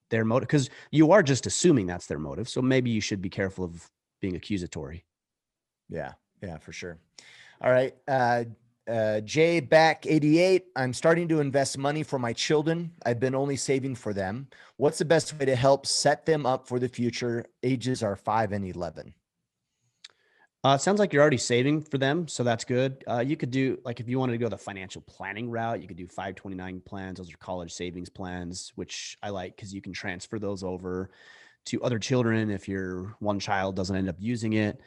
their motive, because you are just assuming that's their motive. So maybe you should be careful of being accusatory. Yeah. Yeah, for sure. All right. Jay back 88. I'm starting to invest money for my children. I've been only saving for them. What's the best way to help set them up for the future? Ages are 5 and 11. It sounds like you're already saving for them, so that's good. You could do, like, if you wanted to go the financial planning route, you could do 529 plans. Those are college savings plans, which I like because you can transfer those over to other children if your one child doesn't end up using it.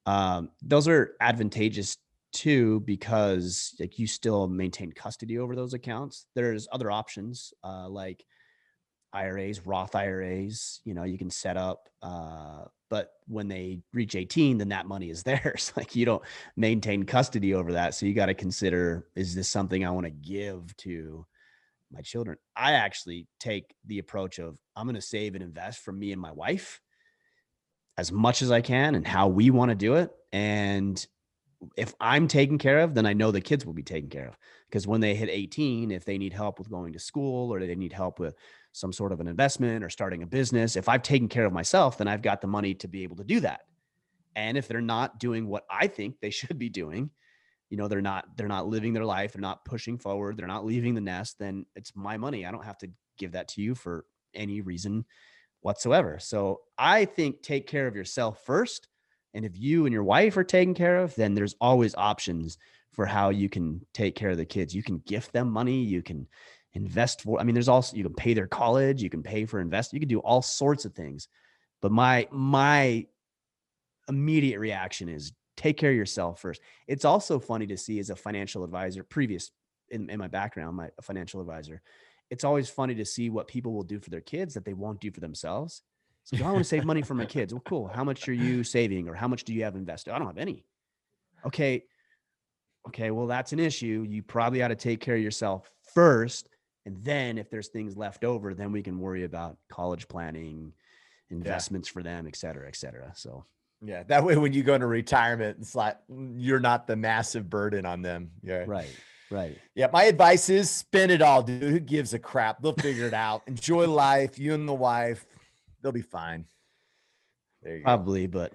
Those are advantageous too because, like, you still maintain custody over those accounts. There's other options like IRAs, Roth IRAs, you can set up. But when they reach 18, then that money is theirs. Like, you don't maintain custody over that. So you got to consider, is this something I want to give to my children? I actually take the approach of, I'm going to save and invest for me and my wife as much as I can and how we want to do it. And if I'm taken care of, then I know the kids will be taken care of. Because when they hit 18, if they need help with going to school or they need help with some sort of an investment or starting a business, if I've taken care of myself, then I've got the money to be able to do that. And if they're not doing what I think they should be doing, they're not living their life, they're not pushing forward, they're not leaving the nest, then it's my money. I don't have to give that to you for any reason whatsoever. So I think take care of yourself first. And if you and your wife are taken care of, then there's always options for how you can take care of the kids. You can gift them money. You can invest for, there's also, you can pay their college, you can pay for invest, you can do all sorts of things. But my immediate reaction is take care of yourself first. It's also funny to see, as a financial advisor, previous in my background, a financial advisor, it's always funny to see what people will do for their kids that they won't do for themselves. So, I want to save money for my kids. Well, cool. How much are you saving, or how much do you have invested? I don't have any. Okay. Well, that's an issue. You probably ought to take care of yourself first. And then if there's things left over, then we can worry about college planning, investments for them, et cetera, et cetera. So, yeah, that way when you go into retirement, it's like you're not the massive burden on them. Yeah. Right. Yeah. My advice is spend it all, dude. Who gives a crap? They'll figure it out. Enjoy life. You and the wife, they'll be fine. There you Probably, go. but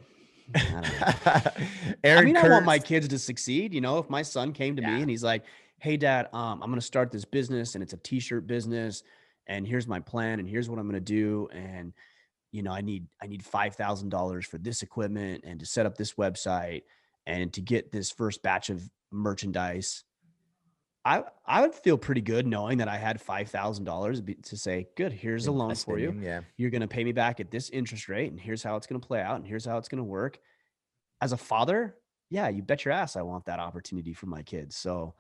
I don't know. Aaron I want my Kurtz. kids to succeed. If my son came to me and he's like, hey, Dad, I'm going to start this business and it's a t-shirt business. And here's my plan. And here's what I'm going to do. And I need $5,000 for this equipment and to set up this website and to get this first batch of merchandise. I would feel pretty good knowing that I had $5,000 to say, good, here's a loan for you. Yeah. You're going to pay me back at this interest rate. And here's how it's going to play out. And here's how it's going to work. As a father, yeah, you bet your ass I want that opportunity for my kids. So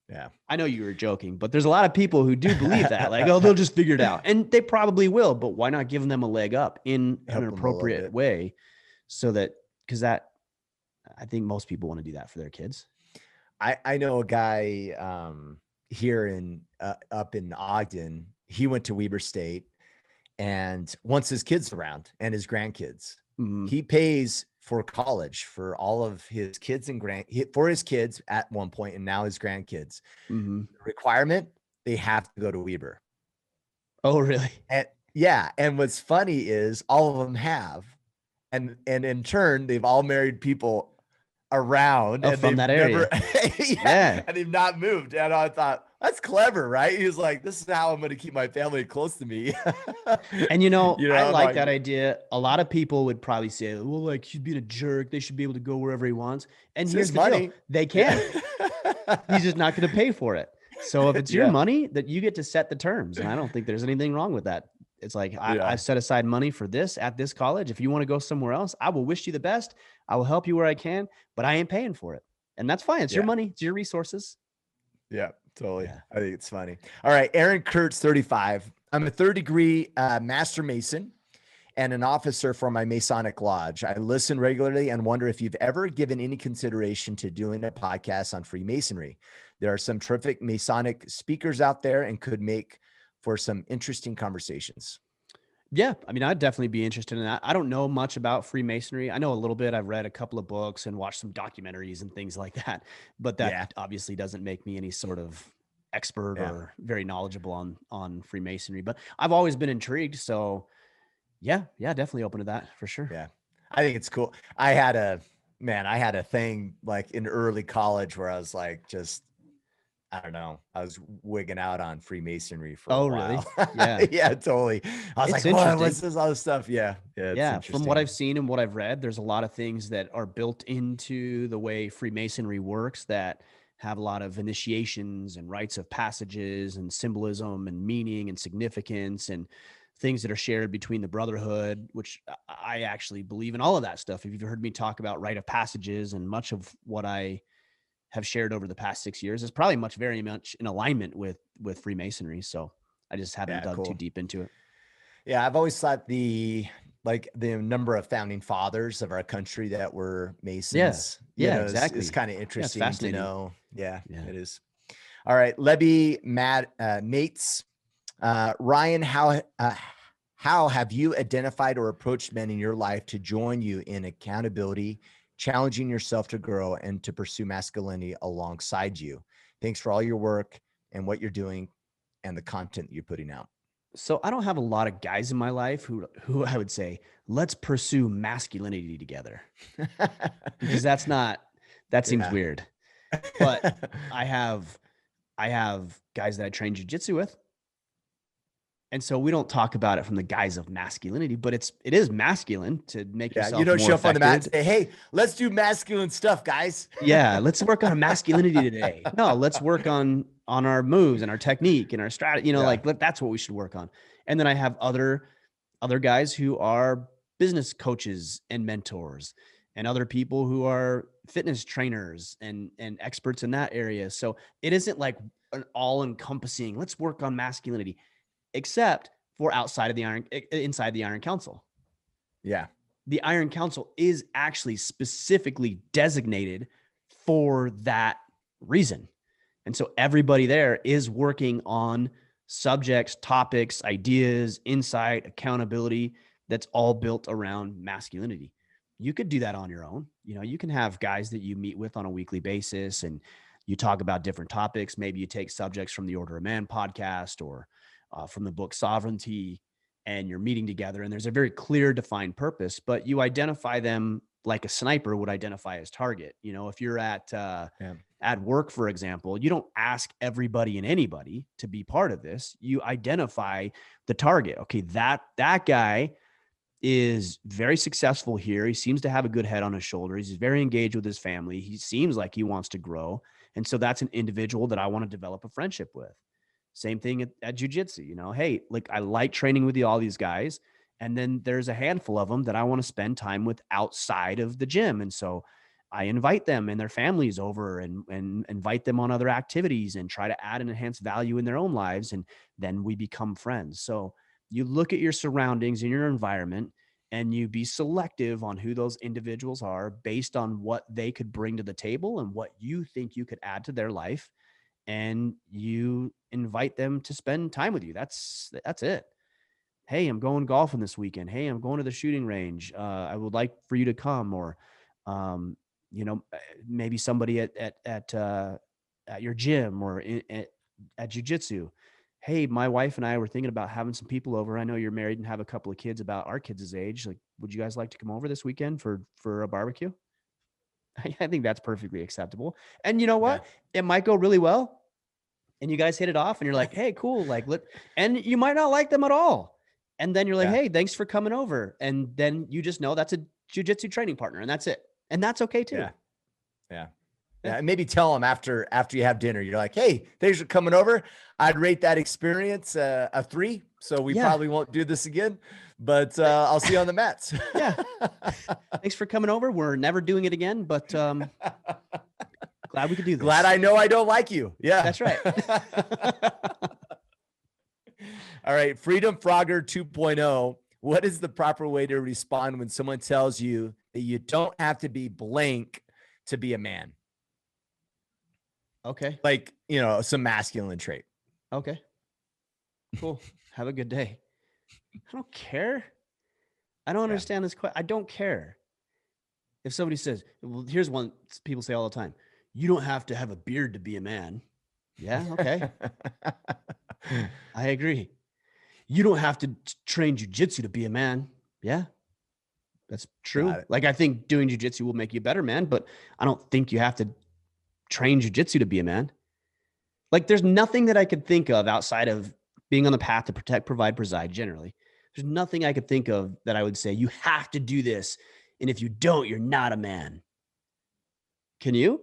yeah, I know you were joking, but there's a lot of people who do believe that, like, oh, they'll just figure it out. And they probably will, but why not give them a leg up in an appropriate way? So that, because I think most people want to do that for their kids. I know a guy here in up in Ogden. He went to Weber State, and once his kids around and his grandkids, he pays for college for all of his kids and for his kids at one point, and now his grandkids. Mm-hmm. Requirement, they have to go to Weber. Oh, really? And yeah. And what's funny is all of them have, and in turn, they've all married people around, Oh, and from they've that never, area. Yeah. and they've not moved. And I thought, that's clever, right? He was like, this is how I'm going to keep my family close to me. And I I'm like like, that idea. A lot of people would probably say, well, like he's being a jerk. They should be able to go wherever he wants. And it's here's his the deal. money. They Yeah. can. He's just not going to pay for it. So if it's your Yeah. money, that you get to set the terms. And I don't think there's anything wrong with that. It's like, I Yeah. set aside money for this at this college. If you want to go somewhere else, I will wish you the best. I will help you where I can, but I ain't paying for it. And that's fine. It's your Yeah. money. It's your resources. Yeah, totally. Yeah. I think it's funny. All right. Aaron Kurtz, 35. I'm a third degree master Mason and an officer for my Masonic Lodge. I listen regularly and wonder if you've ever given any consideration to doing a podcast on Freemasonry. There are some terrific Masonic speakers out there and could make for some interesting conversations. Yeah, I mean, I'd definitely be interested in that. I don't know much about Freemasonry. I know a little bit. I've read a couple of books and watched some documentaries and things like that, but Yeah. that obviously doesn't make me any sort of expert Yeah. or very knowledgeable on Freemasonry. But I've always been intrigued. So yeah, definitely open to that for sure. Yeah. I think it's cool. I had a thing like in early college where I was like, I don't know. I was wigging out on Freemasonry for a Oh, while. really? Yeah. Yeah, totally. I was It's like, interesting. what's this other stuff? Yeah. Yeah. It's Yeah, from what interesting. I've seen and what I've read, there's a lot of things that are built into the way Freemasonry works that have a lot of initiations and rites of passages and symbolism and meaning and significance and things that are shared between the brotherhood, which I actually believe in all of that stuff. If you've heard me talk about rite of passages, and much of what I have shared over the past 6 years is probably very much in alignment with Freemasonry. So I just haven't Yeah, dug too cool. deep into it. Yeah, I've always thought the number of founding fathers of our country that were Yeah. Masons, Yeah, is exactly. kind of Yeah, it's interesting to fascinating. know. Yeah, Yeah. it is. All right, Lebby, Matt, Mates, Ryan, how have you identified or approached men in your life to join you in accountability, challenging yourself to grow and to pursue masculinity alongside you? Thanks for all your work and what you're doing and the content you're putting out. So I don't have a lot of guys in my life who I would say, let's pursue masculinity together, because that seems Yeah. weird. But I have guys that I train jiu-jitsu with. And so we don't talk about it from the guise of masculinity, but it is masculine to make Yeah, you yourself don't more show up on the mat and effective. say, hey, let's do masculine stuff, guys. Yeah, let's work on masculinity today. No, let's work on our moves and our technique and our strategy. Yeah. That's what we should work on. And then I have other guys who are business coaches and mentors, and other people who are fitness trainers and experts in that area. So it isn't like an all-encompassing, let's work on masculinity, except for inside the Iron Council. Yeah. The Iron Council is actually specifically designated for that reason. And so everybody there is working on subjects, topics, ideas, insight, accountability that's all built around masculinity. You could do that on your own. You can have guys that you meet with on a weekly basis and you talk about different topics. Maybe you take subjects from the Order of Man podcast or from the book Sovereignty, and you're meeting together and there's a very clear defined purpose, but you identify them like a sniper would identify his target. If you're at work, for example, you don't ask everybody and anybody to be part of this. You identify the target. Okay, that guy is very successful here. He seems to have a good head on his shoulders. He's very engaged with his family. He seems like he wants to grow. And so that's an individual that I want to develop a friendship with. Same thing at jiu-jitsu, hey, like I like training with all these guys. And then there's a handful of them that I want to spend time with outside of the gym. And so I invite them and their families over and invite them on other activities and try to add and enhance value in their own lives. And then we become friends. So you look at your surroundings and your environment and you be selective on who those individuals are based on what they could bring to the table and what you think you could add to their life. And you invite them to spend time with you. That's it. hey, I'm going golfing this weekend. Hey, I'm going to the shooting range. I would like for you to come. Or, you know, maybe somebody at your gym or at jiu-jitsu. Hey, my wife and I were thinking about having some people over. I know you're married and have a couple of kids about our kids' age. Like, would you guys like to come over this weekend for a barbecue? I think that's perfectly acceptable. And you know Yeah. what? It might go really well. And you guys hit it off and you're like, hey, cool. Like, and you might not like them at all. And then you're like, Yeah. hey, thanks for coming over. And then you just know that's a jiu-jitsu training partner, and that's it. And that's okay too. Yeah. Yeah. Yeah. And maybe tell them after you have dinner, you're like, hey, thanks for coming over. I'd rate that experience a 3. So we probably won't do this again, but I'll see you on the mats. Yeah. Thanks for coming over. We're never doing it again, but glad we could do this. Glad I know I don't like you. Yeah. That's right. All right. Freedom Frogger 2.0. What is the proper way to respond when someone tells you that you don't have to be blank to be a man? Okay. Like, you know, some masculine trait. Okay. Cool. Have a good day. I don't care. I don't understand this question. I don't care. If somebody says, well, here's one people say all the time, you don't have to have a beard to be a man. Yeah. Okay. I agree. You don't have to train jiu-jitsu to be a man. Yeah. That's true. Like, I think doing jiu-jitsu will make you a better man, but I don't think you have to train jiu-jitsu to be a man. Like, there's nothing that I could think of outside of being on the path to protect, provide, preside generally. There's nothing I could think of that I would say, you have to do this. And if you don't, you're not a man. Can you?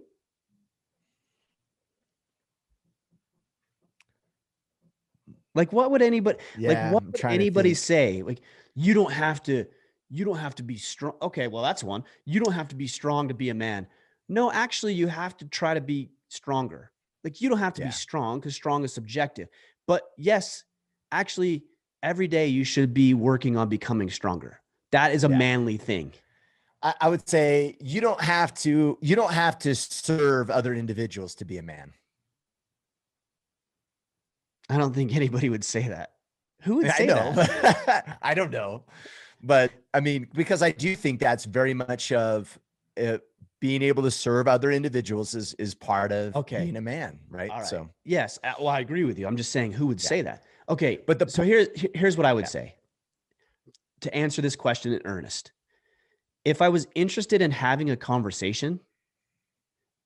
Like, what would anybody, what would anybody say? Like, you don't have to be strong. Okay. Well, that's one. You don't have to be strong to be a man. No, actually, you have to try to be stronger. Like, you don't have to be strong, because strong is subjective. But yes, actually, every day you should be working on becoming stronger. That is a manly thing. I would say you don't have to serve other individuals to be a man. I don't think anybody would say that. Who would say that? I don't know. But I mean, because I do think that's very much of being able to serve other individuals is part of being a man, right? So yes, well, I agree with you. I'm just saying, who would say that? Okay, but so here's what I would say to answer this question in earnest. If I was interested in having a conversation,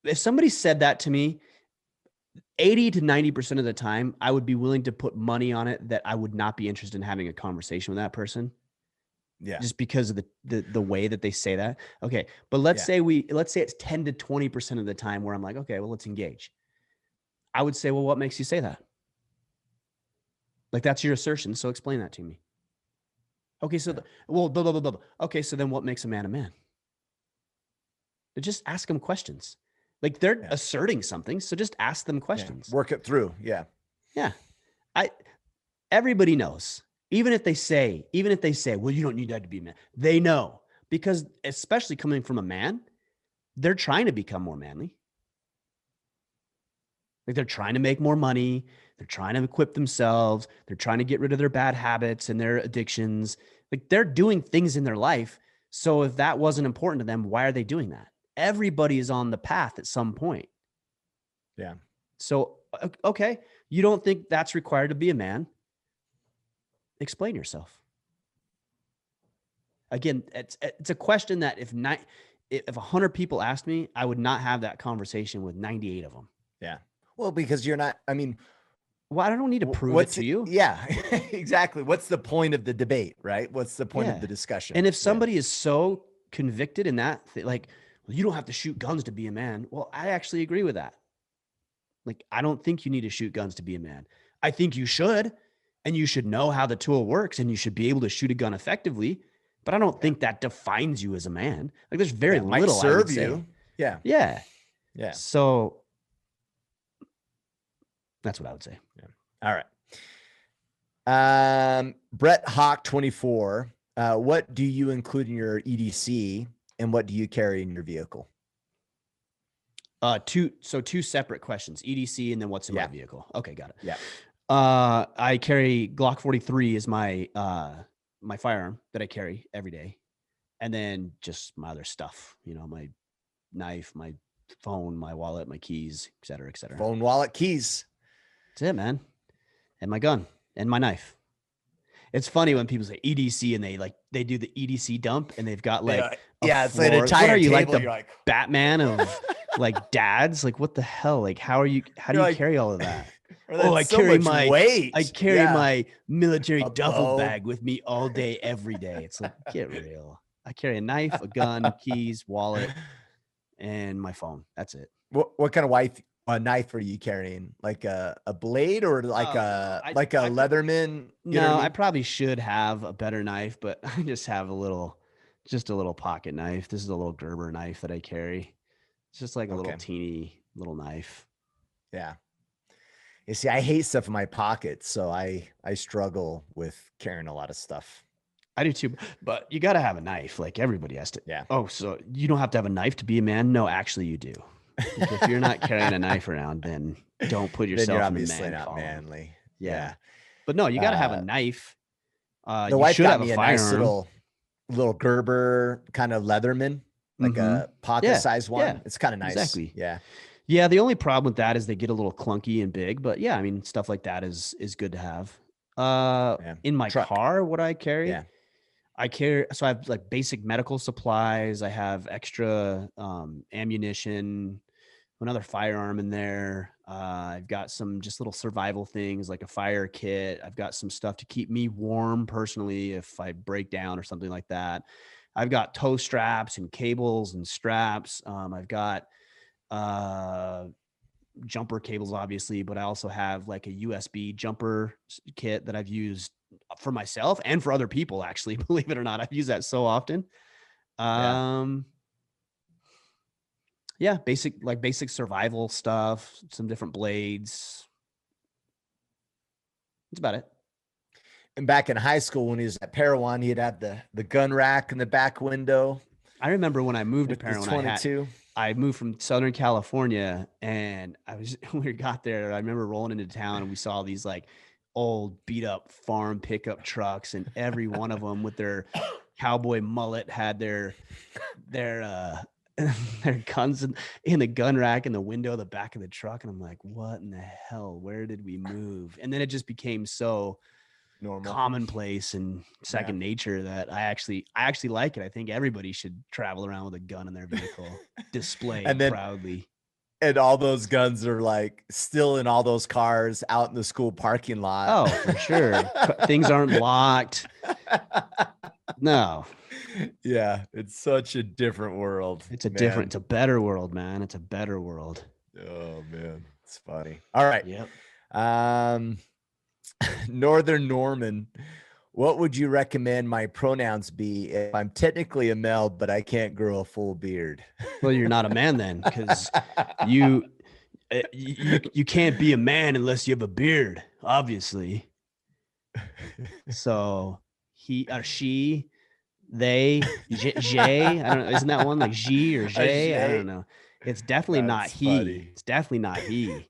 if somebody said that to me, 80 to 90% of the time, I would be willing to put money on it that I would not be interested in having a conversation with that person. Yeah. Just because of the way that they say that. Okay. But let's say it's 10 to 20% of the time where I'm like, okay, well, let's engage. I would say, well, what makes you say that? Like, that's your assertion. So explain that to me. Okay. So, blah, blah, blah, blah. Okay. So then what makes a man a man? Just ask them questions. Like, they're asserting something. So just ask them questions. Work it through. Yeah. Yeah. Everybody knows. Even if they say, well, you don't need that to be a man. They know, because especially coming from a man, they're trying to become more manly. Like, they're trying to make more money. They're trying to equip themselves. They're trying to get rid of their bad habits and their addictions. Like, they're doing things in their life. So if that wasn't important to them, why are they doing that? Everybody is on the path at some point. Yeah. So, okay, you don't think that's required to be a man? Explain yourself. Again, it's a question that if 100 people asked me, I would not have that conversation with 98 of them. Yeah. Well, because you're not, I mean, well, I don't need to prove it to you. Yeah, exactly. What's the point of the debate, right? What's the point of the discussion? And if somebody is so convicted in that, like, well, you don't have to shoot guns to be a man. Well, I actually agree with that. Like, I don't think you need to shoot guns to be a man. I think you should, and you should know how the tool works, and you should be able to shoot a gun effectively. But I don't think that defines you as a man. Like, there's very little might serve I would say. you. Yeah. Yeah. Yeah. So that's what I would say. Yeah. All right. Brett Hawk 24. What do you include in your EDC, and what do you carry in your vehicle? Two separate questions: EDC and then what's in my vehicle. Okay, got it. Yeah. I carry Glock 43 is my my firearm that I carry every day, and then just my other stuff. You know, my knife, my phone, my wallet, my keys, et cetera, et cetera. Phone, wallet, keys. That's it, man. And my gun and my knife. It's funny when people say EDC and they do the EDC dump and they've got like it's like an what entire are you, table, like the you're like Batman of like dads? Like what the hell? Like how do you like, carry all of that? I carry my weight. I carry my military A duffel bow. bag with me all day, every day. It's like, get real. I carry a knife, a gun, keys, wallet, and my phone. That's it. What kind of knife are you carrying? Like a blade or like a Leatherman? No, I mean? I probably should have a better knife, but I just have just a little pocket knife. This is a little Gerber knife that I carry. It's just like a little teeny little knife. Yeah. You see, I hate stuff in my pockets, so I struggle with carrying a lot of stuff. I do too, but you got to have a knife. Like everybody has to. Yeah. Oh, so you don't have to have a knife to be a man? No, actually you do. If you're not carrying a knife around, then don't put yourself in the man column. Manly. Yeah. But no, you got to have a knife. The wife got me a nice little Gerber kind of Leatherman, like a pocket size one. Yeah. It's kind of nice. Exactly. Yeah. Yeah. The only problem with that is they get a little clunky and big, but yeah, I mean, stuff like that is good to have. In my car, what I carry, so I have like basic medical supplies. I have extra ammunition, another firearm in there. I've got some just little survival things like a fire kit. I've got some stuff to keep me warm personally if I break down or something like that. I've got toe straps and cables and straps. I've got jumper cables, obviously, but I also have like a USB jumper kit that I've used for myself and for other people, actually. Believe it or not, I've used that so often. Basic survival stuff, some different blades. That's about it. And back in high school, when he was at Parowan, he'd have the gun rack in the back window. I remember when I moved to Parowan, I moved from Southern California, and when we got there, I remember rolling into town and we saw these like old beat up farm pickup trucks, and every one of them with their cowboy mullet had their guns in the gun rack in the window of the back of the truck. And I'm like, what in the hell? Where did we move? And then it just became so normal, commonplace and second nature that I actually like it. I think everybody should travel around with a gun in their vehicle, display proudly. And all those guns are like still in all those cars out in the school parking lot. Oh, for sure. Things aren't locked. No. Yeah, it's such a different world. It's a better world, man. It's a better world. Oh man, it's funny. All right. Yep. Northern Norman, what would you recommend my pronouns be if I'm technically a male, but I can't grow a full beard? Well, you're not a man then, because you can't be a man unless you have a beard, obviously. So he or she, they, Jay, I don't know. Isn't that one like G or Jay? I don't know. It's definitely not he. Funny. It's definitely not he.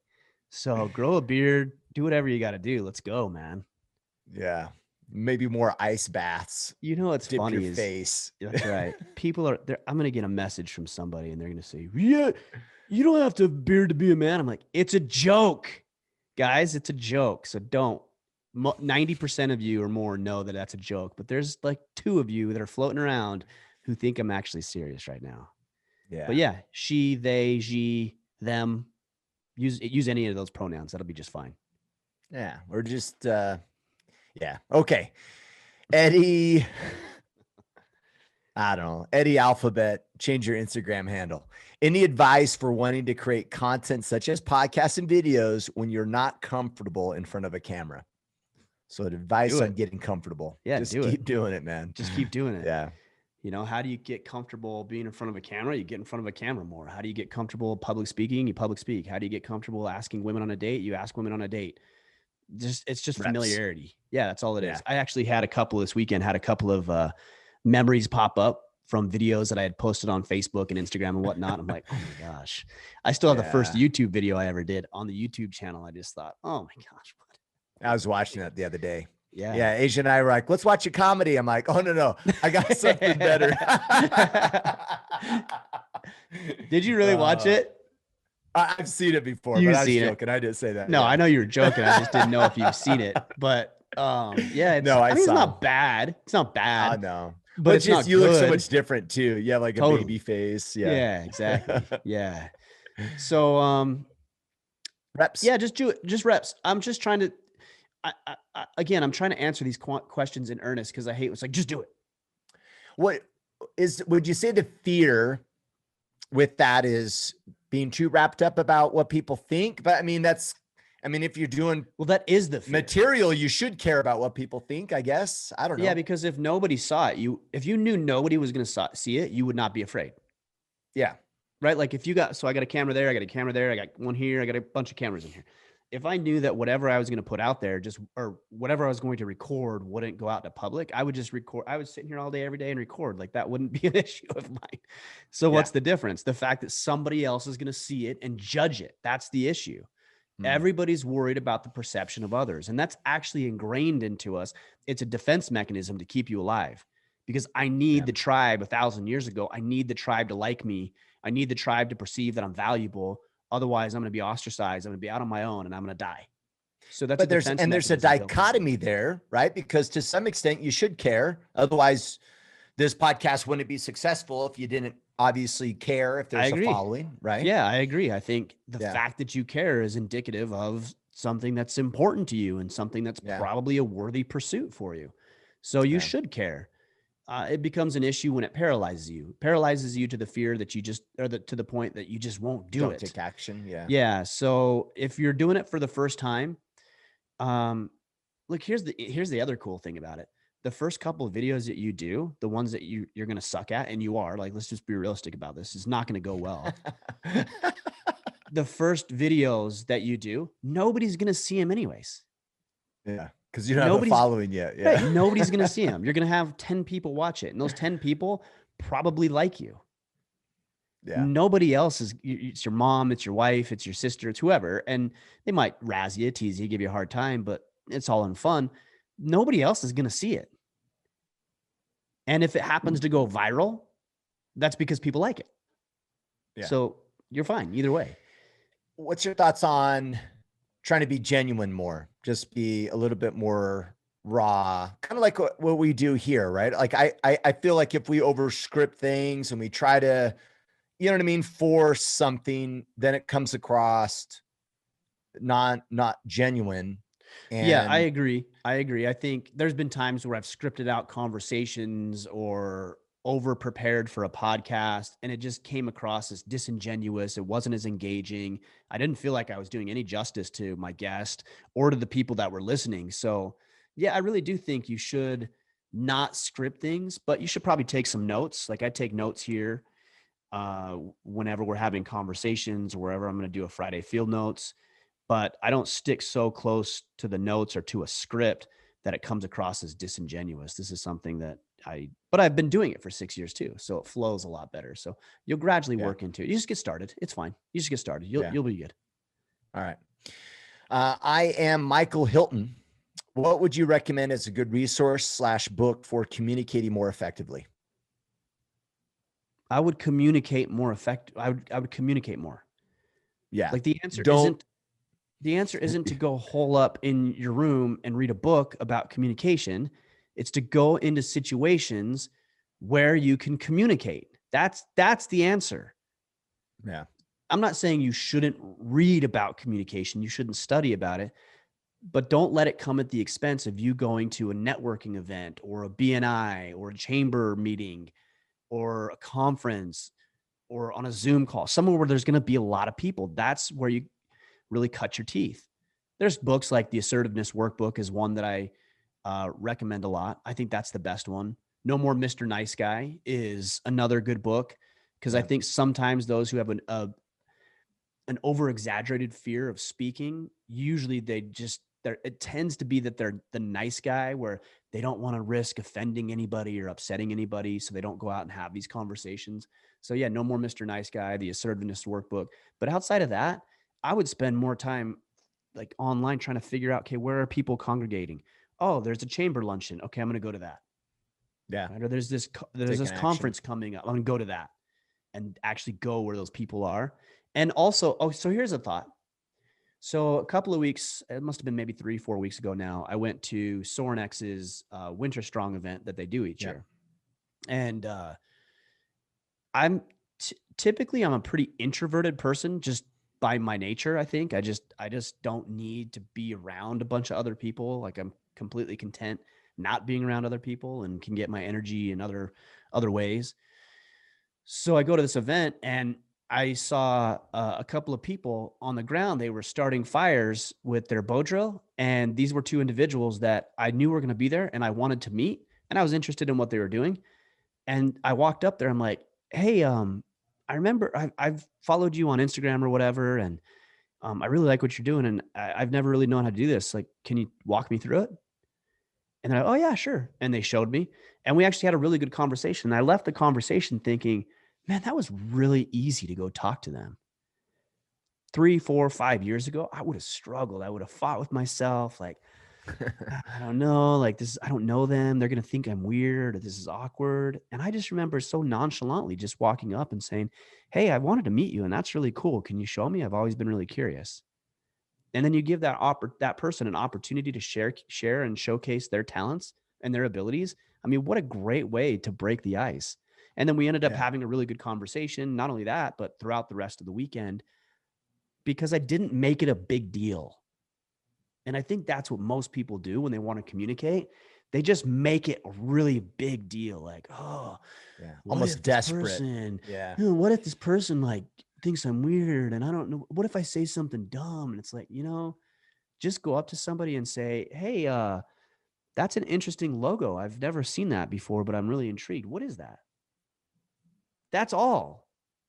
So grow a beard, do whatever you got to do. Let's go, man. Yeah. Maybe more ice baths. You know what's funny is face. That's right. People are there. I'm going to get a message from somebody and they're going to say, yeah, you don't have to have a beard to be a man. I'm like, it's a joke, guys. It's a joke. So don't. 90% of you or more know that that's a joke, but there's like 2 of you that are floating around who think I'm actually serious right now. Yeah. But yeah, she, they, she, them, use any of those pronouns. That'll be just fine. Yeah. Or just, yeah. Okay. Eddie, I don't know. Eddie Alphabet, change your Instagram handle. Any advice for wanting to create content such as podcasts and videos when you're not comfortable in front of a camera? So advice on getting comfortable. Yeah. Just keep doing it, man. Just keep doing it. Yeah. You know, how do you get comfortable being in front of a camera? You get in front of a camera more. How do you get comfortable public speaking? You public speak. How do you get comfortable asking women on a date? You ask women on a date. It's just familiarity. Yeah, that's all it is. I actually had a couple of memories pop up from videos that I had posted on Facebook and Instagram and whatnot. I'm like, oh my gosh, I still have the first YouTube video I ever did on the YouTube channel. I just thought, oh my gosh, I was watching that the other day. Yeah. Yeah. Asia and I were like, let's watch a comedy. I'm like, oh, no. I got something better. Did you really watch it? I've seen it before, but You've I was seen it. joking. I didn't say that. No, Yeah. I know you were joking. I just didn't know if you've seen it. But yeah, No, I mean, it's saw. not bad. It's not bad. No. But it's just not you look so good. much different too. You have like a Totally. baby face. Yeah. Yeah, exactly. Yeah. So reps. Yeah, just do it. Just reps. I'm just trying to again, I'm trying to answer these questions in earnest because I hate it's like just do it. Would you say the fear with that is being too wrapped up about what people think? But I mean, if you're doing that is the fear. Material, you should care about what people think, I guess. I don't know. Yeah, because if nobody saw it, if you knew nobody was going to see it, you would not be afraid. Yeah. Right. Like if I got a camera there, I got a camera there, I got one here, I got a bunch of cameras in here. If I knew that whatever I was going to put out there, or whatever I was going to record wouldn't go out to public, I would just record. I would sit in here all day, every day and record. Like that wouldn't be an issue of mine. So what's the difference? The fact that somebody else is going to see it and judge it. That's the issue. Everybody's worried about the perception of others. And that's actually ingrained into us. It's a defense mechanism to keep you alive, because I need the tribe 1,000 years ago. I need the tribe to like me. I need the tribe to perceive that I'm valuable. Otherwise, I'm going to be ostracized. I'm going to be out on my own and I'm going to die. So that's there's a dichotomy there, right? Because to some extent you should care. Otherwise, this podcast wouldn't be successful if you didn't obviously care, if there's a following, right? Yeah, I agree. I think the fact that you care is indicative of something that's important to you and something that's probably a worthy pursuit for you. So you should care. It becomes an issue when it paralyzes you to the fear that to the point that you just won't do it. Don't take action. Yeah. Yeah. So if you're doing it for the first time, look, here's the other cool thing about it. The first couple of videos that you do, the ones that you're going to suck at, and you are, like, let's just be realistic about this. It's not going to go well. The first videos that you do, nobody's going to see them anyways. Yeah. Because you don't have a following yet. Yeah. Right, nobody's going to see them. You're going to have 10 people watch it. And those 10 people probably like you. Yeah. Nobody else it's your mom, it's your wife, it's your sister, it's whoever. And they might razz you, tease you, give you a hard time, but it's all in fun. Nobody else is going to see it. And if it happens to go viral, that's because people like it. Yeah. So you're fine either way. What's your thoughts on trying to be genuine more? Just be a little bit more raw, kind of like what we do here, right? Like I feel like if we overscript things and we try to, you know what I mean, force something, then it comes across not genuine. And yeah, I agree. I think there's been times where I've scripted out conversations or over prepared for a podcast, and it just came across as disingenuous. It wasn't as engaging. I didn't feel like I was doing any justice to my guest or to the people that were listening. So yeah, I really do think you should not script things, but you should probably take some notes. Like I take notes here whenever we're having conversations or wherever I'm going to do a Friday field notes, but I don't stick so close to the notes or to a script that it comes across as disingenuous. This is something that but I've been doing it for 6 years too. So it flows a lot better. So you'll gradually work into it. You just get started. It's fine. You just get started. You'll be good. All right. I am Michael Hilton. What would you recommend as a good resource / book for communicating more effectively? I would communicate more effective. I would communicate more. Yeah. Like the answer isn't to go hole up in your room and read a book about communication. It's to go into situations where you can communicate. That's the answer. Yeah. I'm not saying you shouldn't read about communication. You shouldn't study about it, but don't let it come at the expense of you going to a networking event or a BNI or a chamber meeting or a conference or on a Zoom call, somewhere where there's going to be a lot of people. That's where you really cut your teeth. There's books like the Assertiveness Workbook is one that I recommend a lot. I think that's the best one. No More Mr. Nice Guy is another good book, because I think sometimes those who have an over-exaggerated fear of speaking, usually it tends to be that they're the nice guy where they don't want to risk offending anybody or upsetting anybody. So they don't go out and have these conversations. So yeah, No More Mr. Nice Guy, the Assertiveness Workbook. But outside of that, I would spend more time like online trying to figure out, okay, where are people congregating? Oh, there's a chamber luncheon. Okay, I'm going to go to that. Yeah. Right? Or there's this conference coming up. I'm going to go to that and actually go where those people are. And also, so here's a thought. So a couple of weeks, it must have been maybe 3-4 weeks ago now, I went to Soren X's Winter Strong event that they do each year. And I'm typically I'm a pretty introverted person just by my nature. I think I just don't need to be around a bunch of other people. Like I'm completely content not being around other people and can get my energy in other ways. So I go to this event and I saw a couple of people on the ground. They were starting fires with their bow drill. And these were two individuals that I knew were going to be there and I wanted to meet. And I was interested in what they were doing. And I walked up there. I'm like, hey, I remember I've followed you on Instagram or whatever. And I really like what you're doing. And I've never really known how to do this. Like, can you walk me through it? And they're like, oh, yeah, sure. And they showed me. And we actually had a really good conversation. And I left the conversation thinking, man, that was really easy to go talk to them. 3, 4, 5 years ago, I would have struggled. I would have fought with myself. Like, I don't know, like this, I don't know them. They're going to think I'm weird or this is awkward. And I just remember so nonchalantly just walking up and saying, hey, I wanted to meet you and that's really cool. Can you show me? I've always been really curious. And then you give that person an opportunity to share and showcase their talents and their abilities. I mean, what a great way to break the ice. And then we ended up having a really good conversation. Not only that, but throughout the rest of the weekend, because I didn't make it a big deal. And I think that's what most people do when they want to communicate. They just make it a really big deal. Like, oh, almost desperate. What if this person like thinks I'm weird and I don't know, what if I say something dumb? And it's like, just go up to somebody and say, hey, that's an interesting logo. I've never seen that before, but I'm really intrigued. What is that? That's all.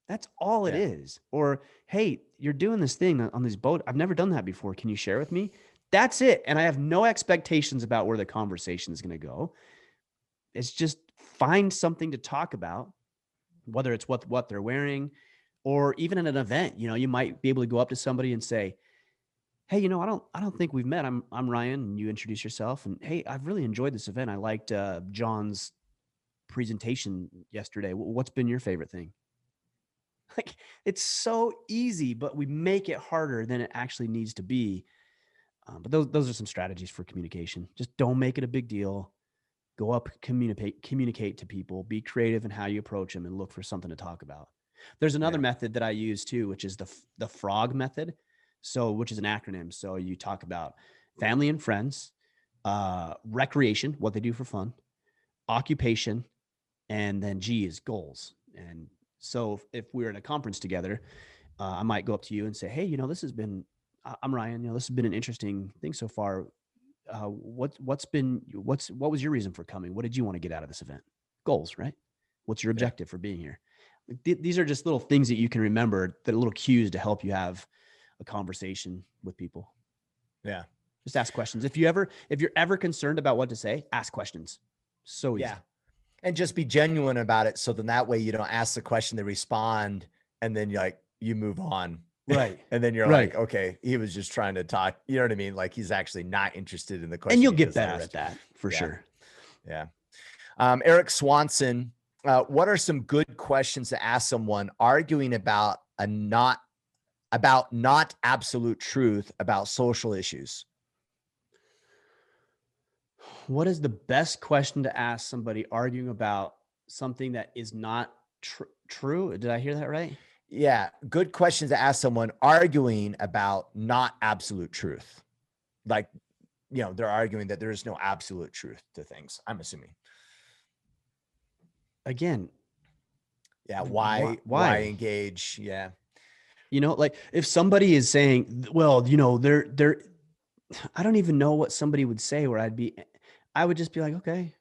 That's all it is. Or, hey, you're doing this thing on this boat. I've never done that before. Can you share with me? That's it. And I have no expectations about where the conversation is going to go. It's just find something to talk about, whether it's what they're wearing or even at an event. You might be able to go up to somebody and say, hey, I don't think we've met. I'm Ryan, and you introduce yourself. And hey, I've really enjoyed this event. I liked John's presentation yesterday. What's been your favorite thing? Like, it's so easy, but we make it harder than it actually needs to be. But those are some strategies for communication. Just don't make it a big deal. Go up, communicate to people, be creative in how you approach them and look for something to talk about. There's another method that I use too, which is the FROG method. So, which is an acronym. So you talk about family and friends, recreation, what they do for fun, occupation, and then G is goals. And so if we're at a conference together, I might go up to you and say, hey, I'm Ryan, this has been an interesting thing so far. What was your reason for coming? What did you want to get out of this event? Goals, right? What's your objective for being here? These are just little things that you can remember, that are little cues to help you have a conversation with people. Yeah. Just ask questions. If you're ever concerned about what to say, ask questions. So easy. Yeah. And just be genuine about it. So then that way you don't ask the question, they respond, and then you move on. Right. And then you're like, okay, he was just trying to talk. You know what I mean? Like he's actually not interested in the question. And you'll get better at that for sure. Yeah. Eric Swanson, what are some good questions to ask someone arguing about not absolute truth about social issues? What is the best question to ask somebody arguing about something that is not true? Did I hear that right? Yeah. Good questions to ask someone arguing about not absolute truth. Like, they're arguing that there is no absolute truth to things, I'm assuming. Again. Yeah. Why engage? Yeah. Like if somebody is saying, well, they're, I don't even know what somebody would say where I would just be like, okay,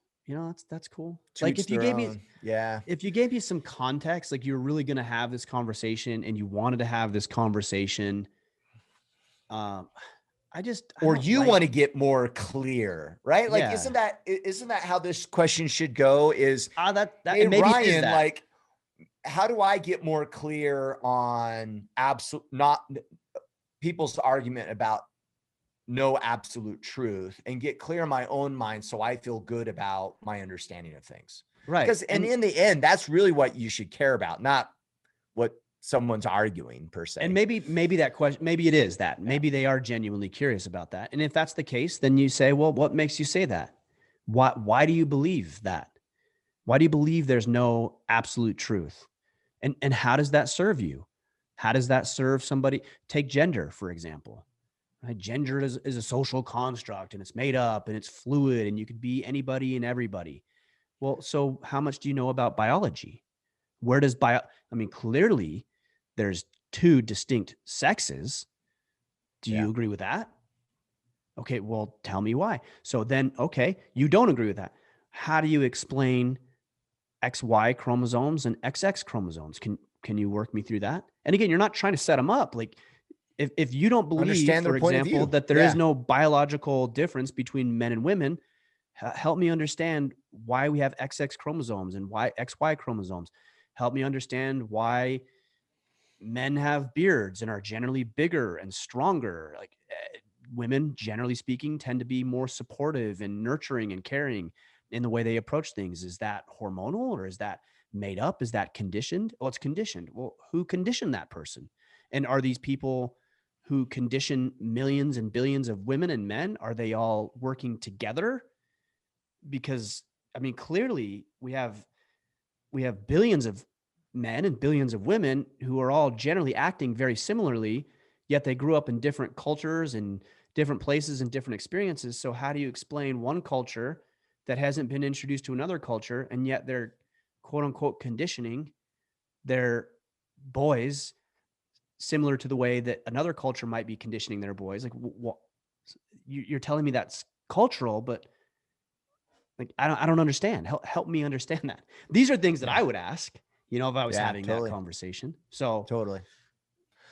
that's cool. Like if you gave me some context, like you're really going to have this conversation and you wanted to have this conversation. Want to get more clear, right? Like, isn't that how this question should go? Is hey, maybe Ryan, like, how do I get more clear on not people's argument about know absolute truth and get clear in my own mind so I feel good about my understanding of things. Right. Because, and in the end, that's really what you should care about, not what someone's arguing per se. And maybe that question, maybe it is that. Maybe they are genuinely curious about that. And if that's the case, then you say, well, what makes you say that? Why do you believe that? Why do you believe there's no absolute truth? And how does that serve you? How does that serve somebody? Take gender, for example. Right? Gender is a social construct, and it's made up, and it's fluid, and you could be anybody and everybody. Well, so how much do you know about biology? Where does I mean, clearly there's two distinct sexes. Do you agree with that? Okay, well, tell me why. So then, okay, you don't agree with that. How do you explain XY chromosomes and XX chromosomes? Can you work me through that? And again, you're not trying to set them up. Like if you don't believe, Understand for their point of example, view. that there is no biological difference between men and women, help me understand why we have XX chromosomes and why XY chromosomes. Help me understand why men have beards and are generally bigger and stronger. Like women, generally speaking, tend to be more supportive and nurturing and caring in the way they approach things. Is that hormonal, or is that made up? Is that conditioned? Well, it's conditioned. Well, who conditioned that person? And are these people who condition millions and billions of women and men, are they all working together? Because I mean, clearly we have billions of men and billions of women who are all generally acting very similarly, yet they grew up in different cultures and different places and different experiences. So how do you explain one culture that hasn't been introduced to another culture, and yet they're quote unquote conditioning their boys similar to the way that another culture might be conditioning their boys? Like, what you're telling me that's cultural, but like, I don't understand. Help me understand that. These are things that I would ask, if I was having that conversation. So Totally.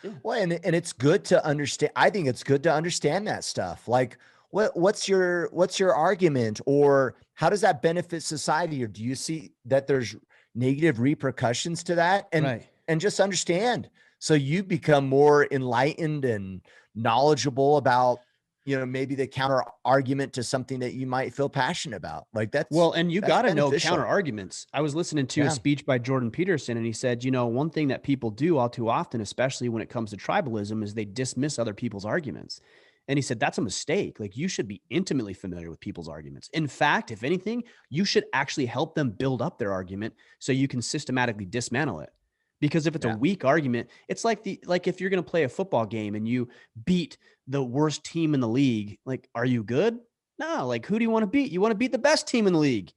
yeah. Well, and it's good to understand. I think it's good to understand that stuff. Like, what's your argument, or how does that benefit society? Or do you see that there's negative repercussions to that? Right. And just understand, so you become more enlightened and knowledgeable about, maybe the counter argument to something that you might feel passionate about. Like Well, and you got to know beneficial. counter arguments. I was listening to a speech by Jordan Peterson, and he said, one thing that people do all too often, especially when it comes to tribalism, is they dismiss other people's arguments. And he said, that's a mistake. Like, you should be intimately familiar with people's arguments. In fact, if anything, you should actually help them build up their argument so you can systematically dismantle it. Because if it's a weak argument, it's like if you're going to play a football game and you beat the worst team in the league, like, are you good? No, like, who do you want to beat? You want to beat the best team in the league,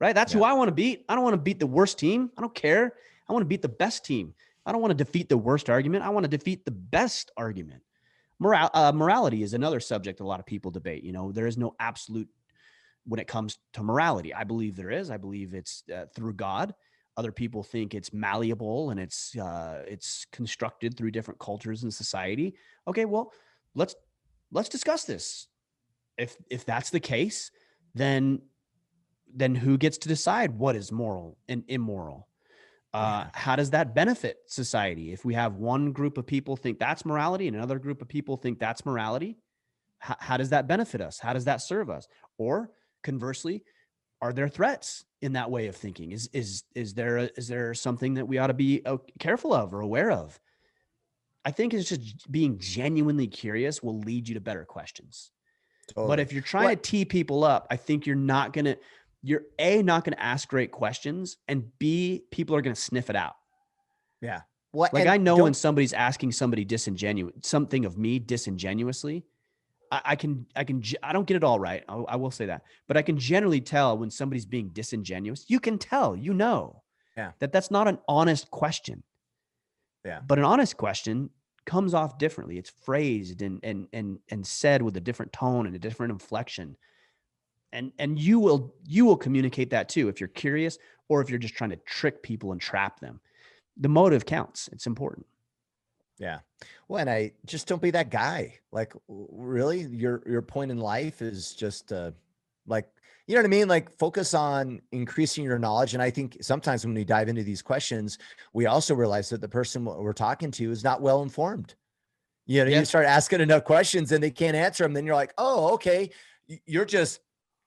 right? That's who I want to beat. I don't want to beat the worst team. I don't care. I want to beat the best team. I don't want to defeat the worst argument. I want to defeat the best argument. Morality is another subject a lot of people debate. There is no absolute when it comes to morality. I believe there is. I believe it's through God. Other people think it's malleable and it's constructed through different cultures and society. Okay, well, let's discuss this. If that's the case, then who gets to decide what is moral and immoral? How does that benefit society? If we have one group of people think that's morality and another group of people think that's morality, how does that benefit us? How does that serve us? Or conversely, are there threats in that way of thinking? Is there something that we ought to be careful of or aware of? I think it's just being genuinely curious will lead you to better questions. Totally. But if you're trying to tee people up, I think you're not going to ask great questions, and B, people are going to sniff it out. Yeah. Like, I know when somebody's asking somebody something of me disingenuously, I don't get it all right. I will say that, but I can generally tell when somebody's being disingenuous. You can tell, that's not an honest question. Yeah. But an honest question comes off differently. It's phrased and said with a different tone and a different inflection. And you will communicate that too if you're curious, or if you're just trying to trick people and trap them. The motive counts. It's important. Yeah. Well, and I just don't be that guy. Like, really, your point in life is just like, you know what I mean? Like, focus on increasing your knowledge. And I think sometimes when we dive into these questions, we also realize that the person we're talking to is not well informed. You know, Yeah. you start asking enough questions and they can't answer them. Then you're like, oh, okay. You're just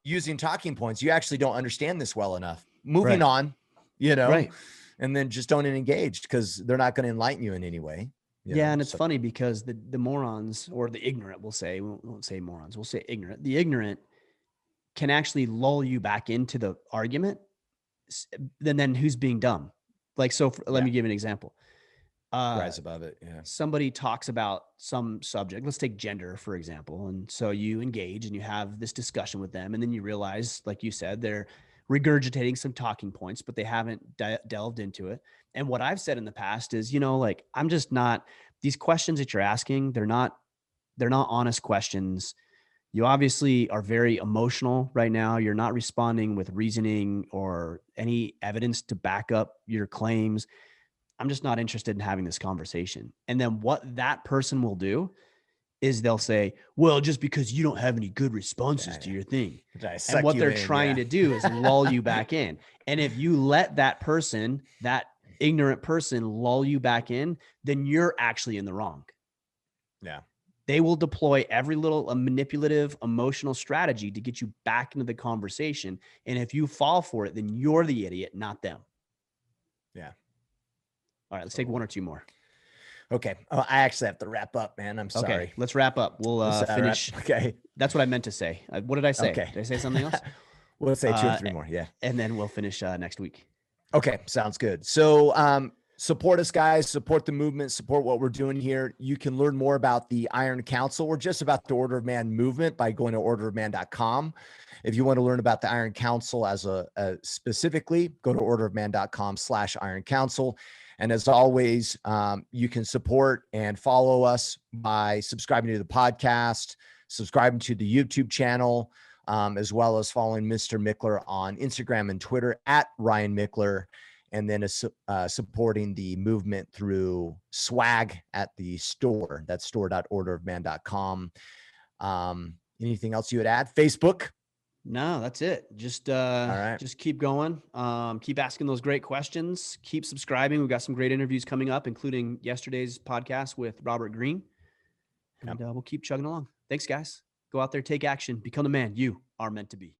using talking points. You actually don't understand this well enough. Moving Right. on, you know, Right. and then just don't engage because they're not going to enlighten you in any way. You Yeah. know? And it's So funny because the morons, or the ignorant, we won't say morons, we'll say ignorant. The ignorant can actually lull you back into the argument. Then who's being dumb? Like, so let yeah, me give you an example. rise above it. Yeah. Somebody talks about some subject. Let's take gender, for example. And so you engage and you have this discussion with them. And then you realize, like you said, they're regurgitating some talking points, but they haven't delved into it. And what I've said in the past is, like, I'm just not, these questions that you're asking, they're not honest questions. You obviously are very emotional right now. You're not responding with reasoning or any evidence to back up your claims. I'm just not interested in having this conversation. And then what that person will do is they'll say, well, just because you don't have any good responses to your thing. And what they're trying to do is lull you back in. And if you let that person, that ignorant person, lull you back in, then you're actually in the wrong. Yeah. They will deploy every little manipulative emotional strategy to get you back into the conversation. And if you fall for it, then you're the idiot, not them. Yeah. All right, let's take one or two more. Okay. Oh, I actually have to wrap up, man. I'm sorry. Okay, let's wrap up. We'll finish. Okay. That's what I meant to say. What did I say? Okay. Did I say something else? We'll say 2 or 3 more. Yeah. And then we'll finish next week. Okay. Sounds good. So, support us, guys, support the movement, support what we're doing here. You can learn more about the Iron Council. We're just about the Order of Man movement by going to orderofman.com. If you want to learn about the Iron Council as a specifically, go to orderofman.com/Iron Council. And as always, you can support and follow us by subscribing to the podcast, subscribing to the YouTube channel, as well as following Mr. Mickler on Instagram and Twitter at Ryan Mickler, and then supporting the movement through swag at the store. That's store.orderofman.com. Anything else you would add? Facebook? No, that's it. Just All right. just keep going. Keep asking those great questions. Keep subscribing. We've got some great interviews coming up, including yesterday's podcast with Robert Greene. And we'll keep chugging along. Thanks, guys. Go out there, take action, become the man you are meant to be.